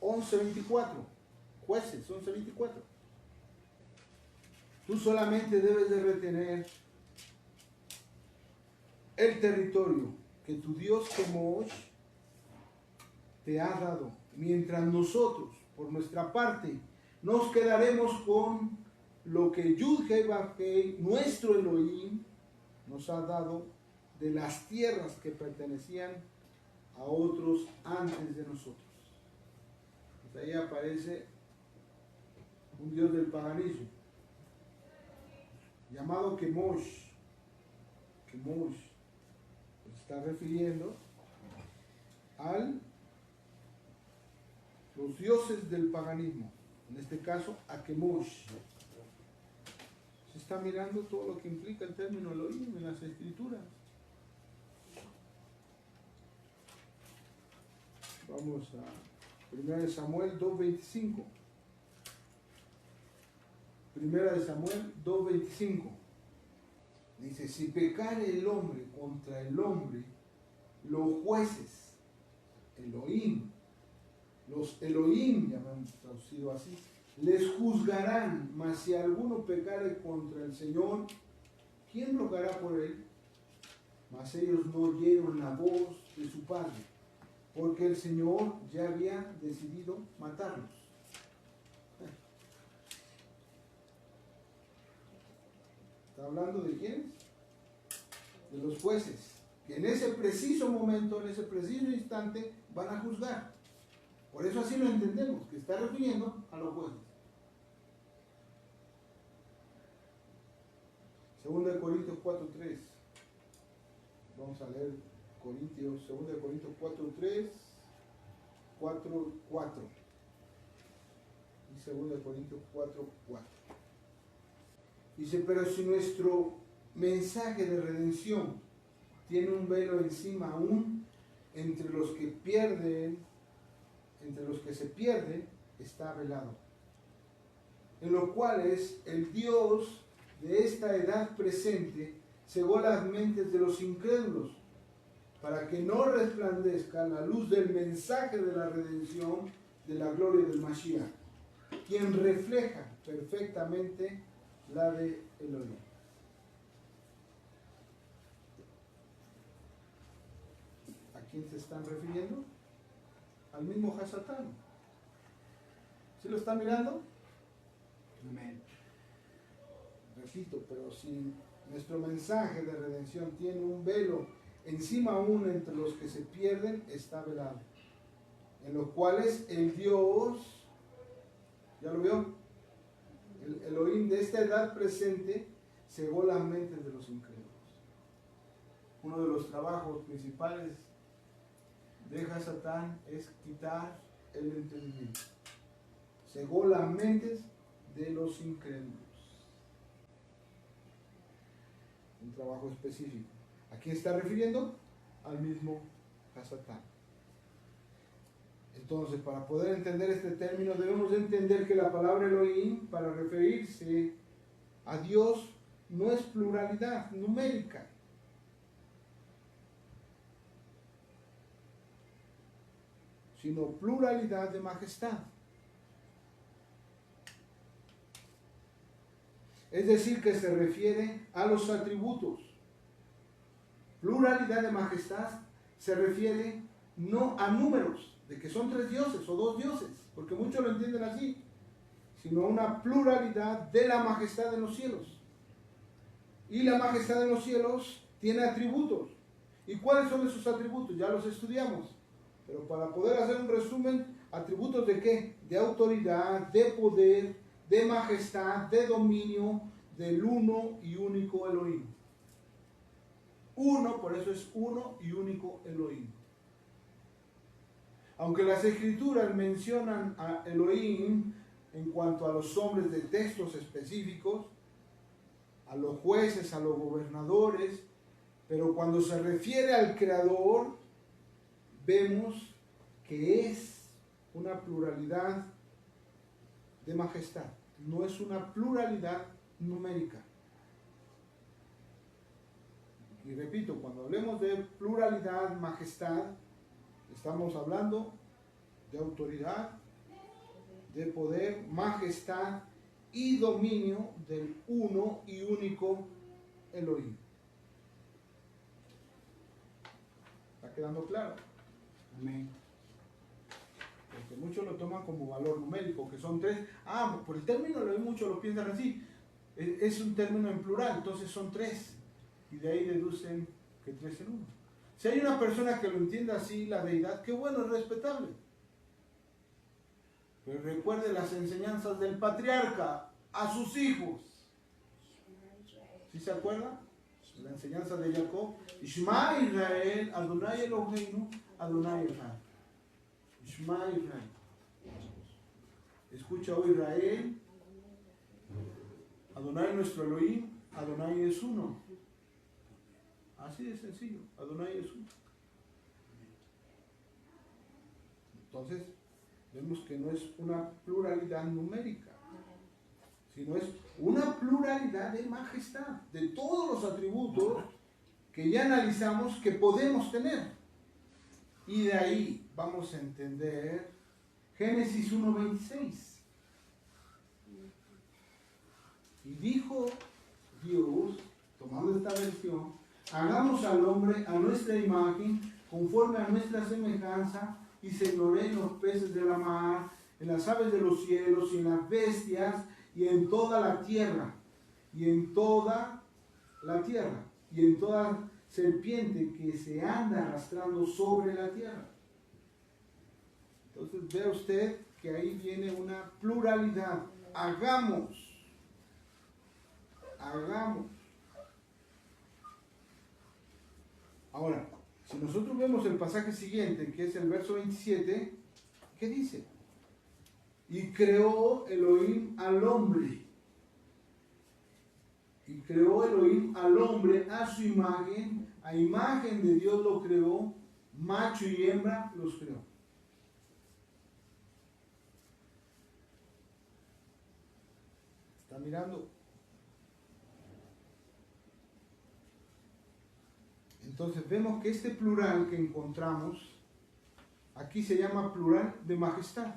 11:24. Jueces 11:24. Tú solamente debes de retener el territorio que tu Dios Kemosh te ha dado, mientras nosotros, por nuestra parte, nos quedaremos con lo que Yud-Hei Vav-Hei, nuestro Elohim, nos ha dado de las tierras que pertenecían a otros antes de nosotros. Pues ahí aparece un dios del paganismo llamado Kemosh. Kemosh se está refiriendo a los dioses del paganismo, en este caso a Kemosh. Se está mirando todo lo que implica el término Elohim en las escrituras. Vamos a 1 Samuel 2:25. 1 Samuel 2:25. Dice: si pecare el hombre contra el hombre, los jueces, Elohim, los Elohim, llamamos traducido así, les juzgarán, mas si alguno pecare contra el Señor, ¿quién rogará por él? Mas ellos no oyeron la voz de su padre, porque el Señor ya había decidido matarlos. ¿Está hablando de quiénes? De los jueces, en ese preciso momento, en ese preciso instante, van a juzgar. Por eso así lo entendemos, que está refiriendo a los jueces. 2 Corintios 4:3. Vamos a leer 2 Corintios 4:3, 4:4. Y 2 Corintios 4:4. Dice, pero si nuestro mensaje de redención tiene un velo encima aún, entre los que se pierden, está velado. En los cuales el Dios de esta edad presente cegó las mentes de los incrédulos, para que no resplandezca la luz del mensaje de la redención de la gloria del Mashiach, quien refleja perfectamente la de Elohim. ¿A quién se están refiriendo? Al mismo Hasatán. ¿Sí lo está mirando? Amén. Repito, pero si nuestro mensaje de redención tiene un velo encima aún entre los que se pierden, está velado. En los cuales el Dios, ¿ya lo vio? El Elohim de esta edad presente cegó las mentes de los incrédulos. Uno de los trabajos principales de Hasatán es quitar el entendimiento. Cegó las mentes de los incrédulos. Un trabajo específico. ¿A quién está refiriendo? Al mismo Hasatán. Entonces, para poder entender este término, debemos entender que la palabra Elohim, para referirse a Dios, no es pluralidad numérica. Sino pluralidad de majestad. Es decir, que se refiere a los atributos. Pluralidad de majestad se refiere no a números, de que son 3 dioses o 2 dioses, porque muchos lo entienden así, sino una pluralidad de la majestad en los cielos. Y la majestad en los cielos tiene atributos. ¿Y cuáles son esos atributos? Ya los estudiamos. Pero para poder hacer un resumen, ¿atributos de qué? De autoridad, de poder, de majestad, de dominio del uno y único Elohim. Uno, por eso es uno y único Elohim. Aunque las escrituras mencionan a Elohim en cuanto a los hombres de textos específicos, a los jueces, a los gobernadores, pero cuando se refiere al Creador, vemos que es una pluralidad de majestad, no es una pluralidad numérica. Y repito, cuando hablemos de pluralidad, majestad, estamos hablando de autoridad, de poder, majestad y dominio del uno y único Elohim. ¿Está quedando claro? Amén. Porque muchos lo toman como valor numérico, que son 3. Por el término muchos lo piensan así. Es un término en plural, entonces son 3. Y de ahí deducen que 3 en 1. Si hay una persona que lo entienda así, la deidad, qué bueno, es respetable. Pero recuerde las enseñanzas del patriarca a sus hijos. ¿Sí se acuerda? La enseñanza de Jacob. Shema Israel, Adonai Eloheinu, Adonai Echad. Shema Israel. Escucha, oh Israel, Adonai nuestro Elohim, Adonai es uno. Así de sencillo, Adonai es uno. Entonces, vemos que no es una pluralidad numérica, sino es una pluralidad de majestad, de todos los atributos que ya analizamos que podemos tener. Y de ahí vamos a entender Génesis 1:26. Y dijo Dios, tomando esta versión, hagamos al hombre a nuestra imagen, conforme a nuestra semejanza, y señoree en los peces de la mar, en las aves de los cielos, y en las bestias, y en toda la tierra, y en toda la tierra, y en toda serpiente que se anda arrastrando sobre la tierra. Entonces vea usted que ahí viene una pluralidad. Hagamos. Ahora, si nosotros vemos el pasaje siguiente, que es el verso 27, ¿qué dice? Y creó Elohim al hombre. Y creó Elohim al hombre a su imagen, a imagen de Dios lo creó, macho y hembra los creó. ¿Está mirando? Entonces vemos que este plural que encontramos aquí se llama plural de majestad,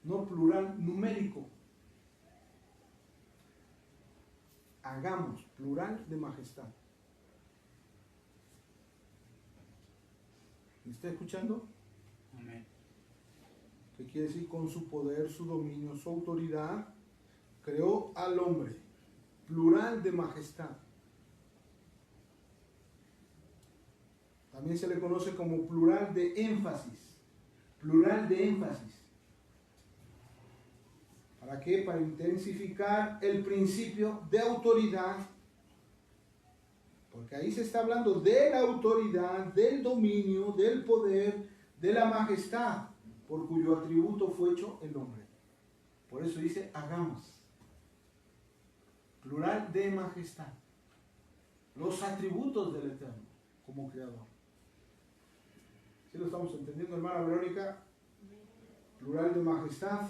no plural numérico. Hagamos, plural de majestad. ¿Me está escuchando? Amén. ¿Qué quiere decir? Con su poder, su dominio, su autoridad, creó al hombre. Plural de majestad. También se le conoce como plural de énfasis. Plural de énfasis. ¿Para qué? Para intensificar el principio de autoridad. Porque ahí se está hablando de la autoridad, del dominio, del poder, de la majestad, por cuyo atributo fue hecho el hombre. Por eso dice, hagamos. Plural de majestad. Los atributos del Eterno como creador. ¿Sí lo estamos entendiendo, hermana Verónica? Plural de majestad.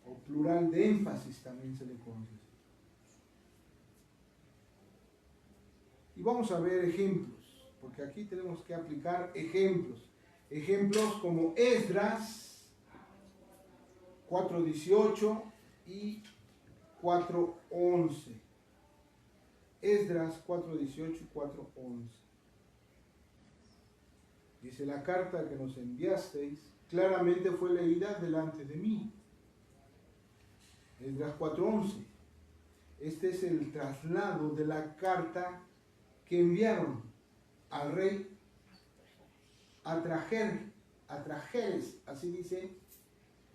O plural de énfasis también se le conoce. Y vamos a ver ejemplos, porque aquí tenemos que aplicar ejemplos. Ejemplos como Esdras 4:18 y 4:11. Esdras 4:18 y 4:11. Dice, la carta que nos enviasteis claramente fue leída delante de mí. Esdras 4:11. Este es el traslado de la carta que enviaron al rey Atrajerjes, así dice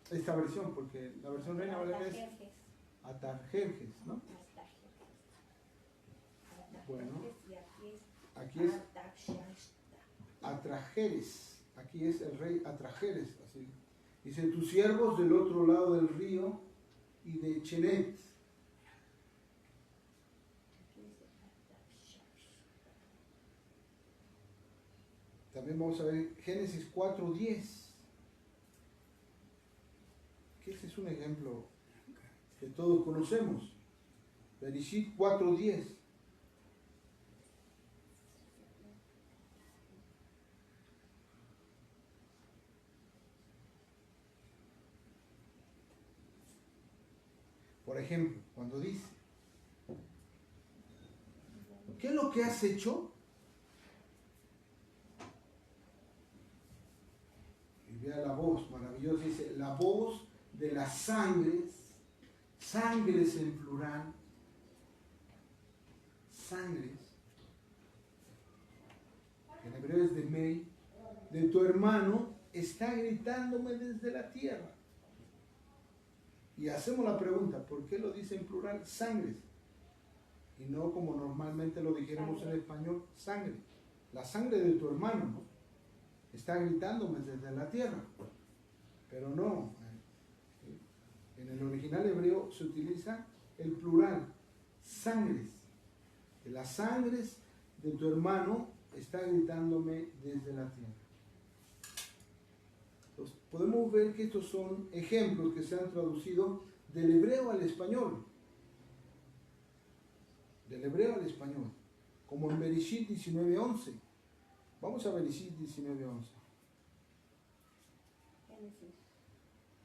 esta versión, porque la versión Reina Valera es Atarjerjes, ¿no? Bueno, aquí es Atrajerjes, aquí es el rey Atrajerjes, así. Dice, tus siervos del otro lado del río y de Chenet. También vamos a ver Génesis 4:10. Que ese es un ejemplo que todos conocemos. Bereshit 4:10. Por ejemplo, cuando dice, ¿qué es lo que has hecho? Y vea la voz maravillosa, dice, la voz de las sangres, sangres en plural, sangres, en hebreo es de Mei, de tu hermano, está gritándome desde la tierra. Y hacemos la pregunta, ¿por qué lo dice en plural? Sangres. Y no como normalmente lo dijéramos en español, sangre. La sangre de tu hermano, ¿no? Está gritándome desde la tierra. Pero no. En el original hebreo se utiliza el plural, sangres. Que las sangres de tu hermano está gritándome desde la tierra. Entonces, podemos ver que estos son ejemplos que se han traducido del hebreo al español. Del hebreo al español. Como en Bereshit 19:11. Vamos a Bereshit 19:11.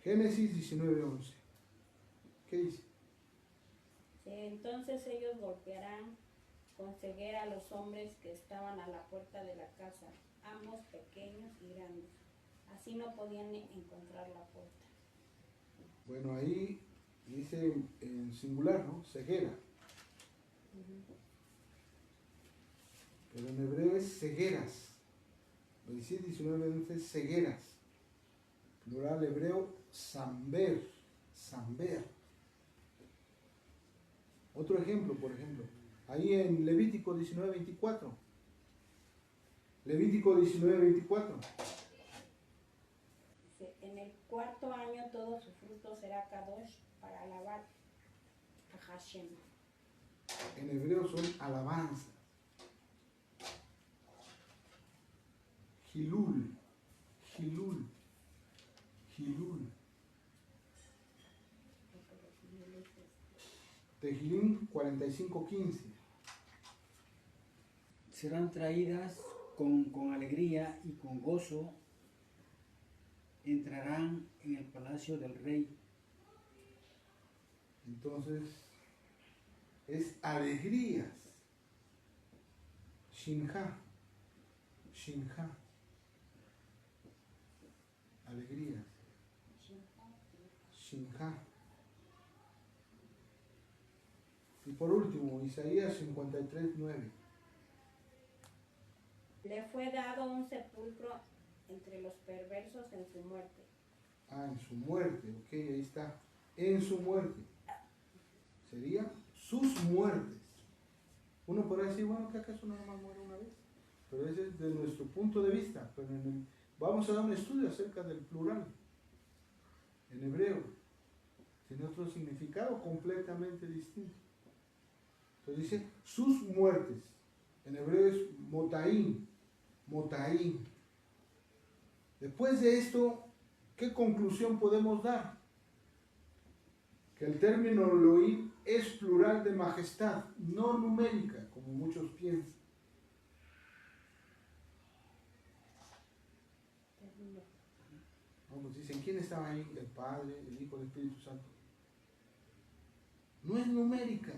Génesis 19:11. ¿Qué dice? Entonces ellos golpearán con ceguera a los hombres que estaban a la puerta de la casa, ambos pequeños y grandes. Así no podían encontrar la puerta. Bueno, ahí dice en singular, ¿no? Ceguera. Pero en hebreo es cegueras. 26, 19, 20 es cegueras. Plural hebreo, samber. Samber. Otro ejemplo, por ejemplo, ahí en Levítico 19, 24. Levítico 19, 24. Dice, en el 4.º año todo su fruto será kadosh para alabar a Hashem. En hebreo son alabanzas. Hilul, Hilul, Hilul. Tehilim 45:15. Serán traídas con alegría y con gozo, entrarán en el palacio del rey. Entonces, es alegrías. Shinja, Shinja. Alegrías. Shinja. Y por último, Isaías 53:9. Le fue dado un sepulcro entre los perversos en su muerte. Ah, en su muerte, ok, ahí está. En su muerte. Sería sus muertes. Uno podrá decir, bueno, ¿que acaso nada más muere una vez? Pero ese es de nuestro punto de vista. Pero vamos a dar un estudio acerca del plural. En hebreo. Tiene otro significado completamente distinto. Entonces dice, sus muertes. En hebreo es motaim. Motaim. Después de esto, ¿qué conclusión podemos dar? Que el término Elohim es plural de majestad, no numérica, como muchos piensan. No, pues dicen, ¿quién estaba ahí? El Padre, el Hijo, el Espíritu Santo. No es numérica,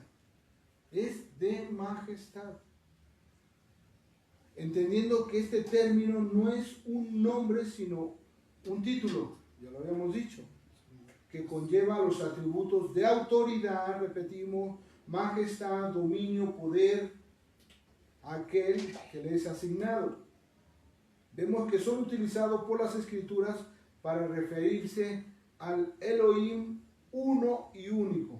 es de majestad. Entendiendo que este término no es un nombre, sino un título, ya lo habíamos dicho, que conlleva los atributos de autoridad, repetimos, majestad, dominio, poder, a aquel que le es asignado. Vemos que son utilizados por las Escrituras para referirse al Elohim uno y único.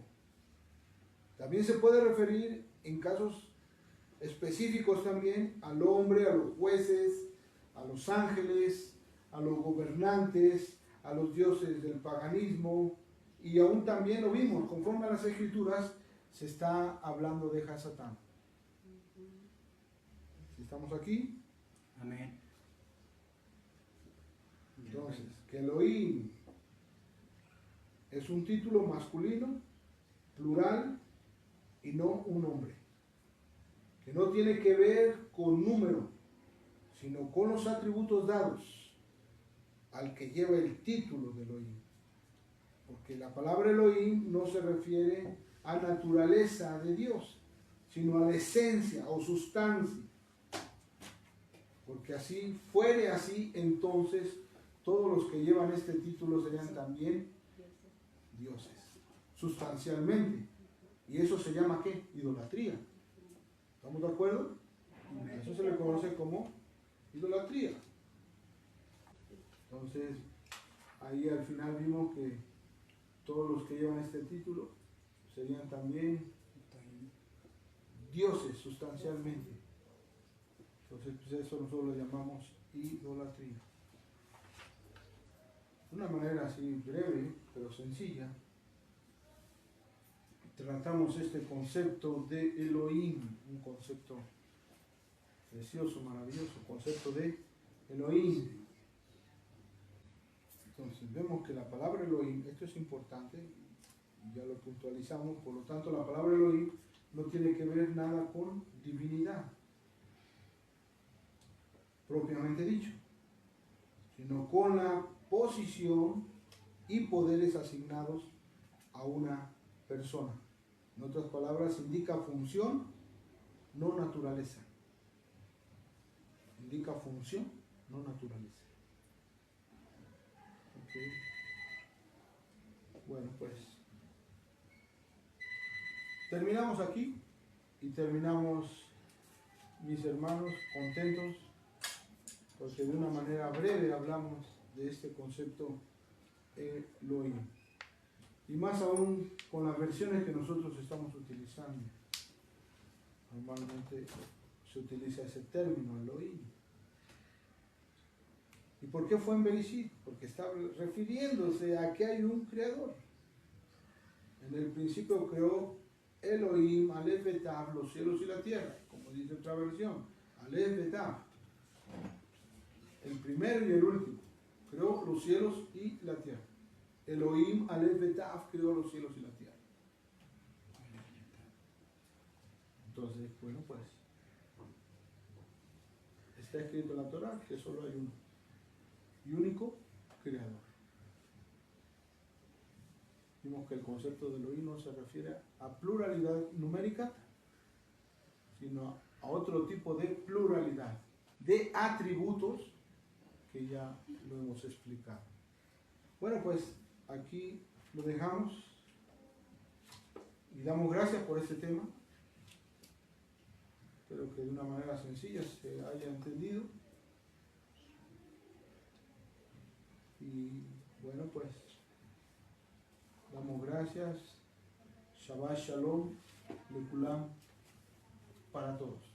También se puede referir en casos específicos también al hombre, a los jueces, a los ángeles, a los gobernantes, a los dioses del paganismo, y aún también lo vimos, conforme a las Escrituras, se está hablando de Hasatán. ¿Estamos aquí? Amén. Entonces, que Elohim es un título masculino, plural, y no un hombre. Que no tiene que ver con número, sino con los atributos dados al que lleva el título de Elohim. Porque la palabra Elohim no se refiere a naturaleza de Dios, sino a la esencia o sustancia. Porque así fuere así, entonces todos los que llevan este título serían también dioses, sustancialmente. ¿Y eso se llama qué? Idolatría. ¿Estamos de acuerdo? Eso se le conoce como idolatría. Entonces, ahí al final vimos que todos los que llevan este título serían también dioses sustancialmente. Entonces, pues eso nosotros lo llamamos idolatría. De una manera así breve, pero sencilla, tratamos este concepto de Elohim, un concepto precioso, maravilloso, concepto de Elohim. Entonces vemos que la palabra Elohim, esto es importante, ya lo puntualizamos, por lo tanto la palabra Elohim no tiene que ver nada con divinidad, propiamente dicho, sino con la posición y poderes asignados a una persona. En otras palabras, indica función, no naturaleza. Indica función, no naturaleza. Okay. Bueno, pues terminamos aquí. Y terminamos, mis hermanos, contentos, porque de una manera breve hablamos de este concepto Elohim. Y más aún con las versiones que nosotros estamos utilizando. Normalmente se utiliza ese término, Elohim. ¿Y por qué fue en Bereshit? Porque está refiriéndose a que hay un creador. En el principio creó Elohim, Aleph Betav, los cielos y la tierra, como dice otra versión, Aleph Betav. El primero y el último creó los cielos y la tierra. Elohim, Aleph Betav, creó los cielos y la tierra. Entonces, bueno, pues está escrito en la Torah que solo hay uno y único creador. Vimos que el concepto de Elohim no se refiere a pluralidad numérica, sino a otro tipo de pluralidad, de atributos que ya lo hemos explicado. Bueno, pues aquí lo dejamos y damos gracias por este tema. Espero que de una manera sencilla se haya entendido. Y bueno, pues damos gracias. Shabbat Shalom, Lekulam, para todos.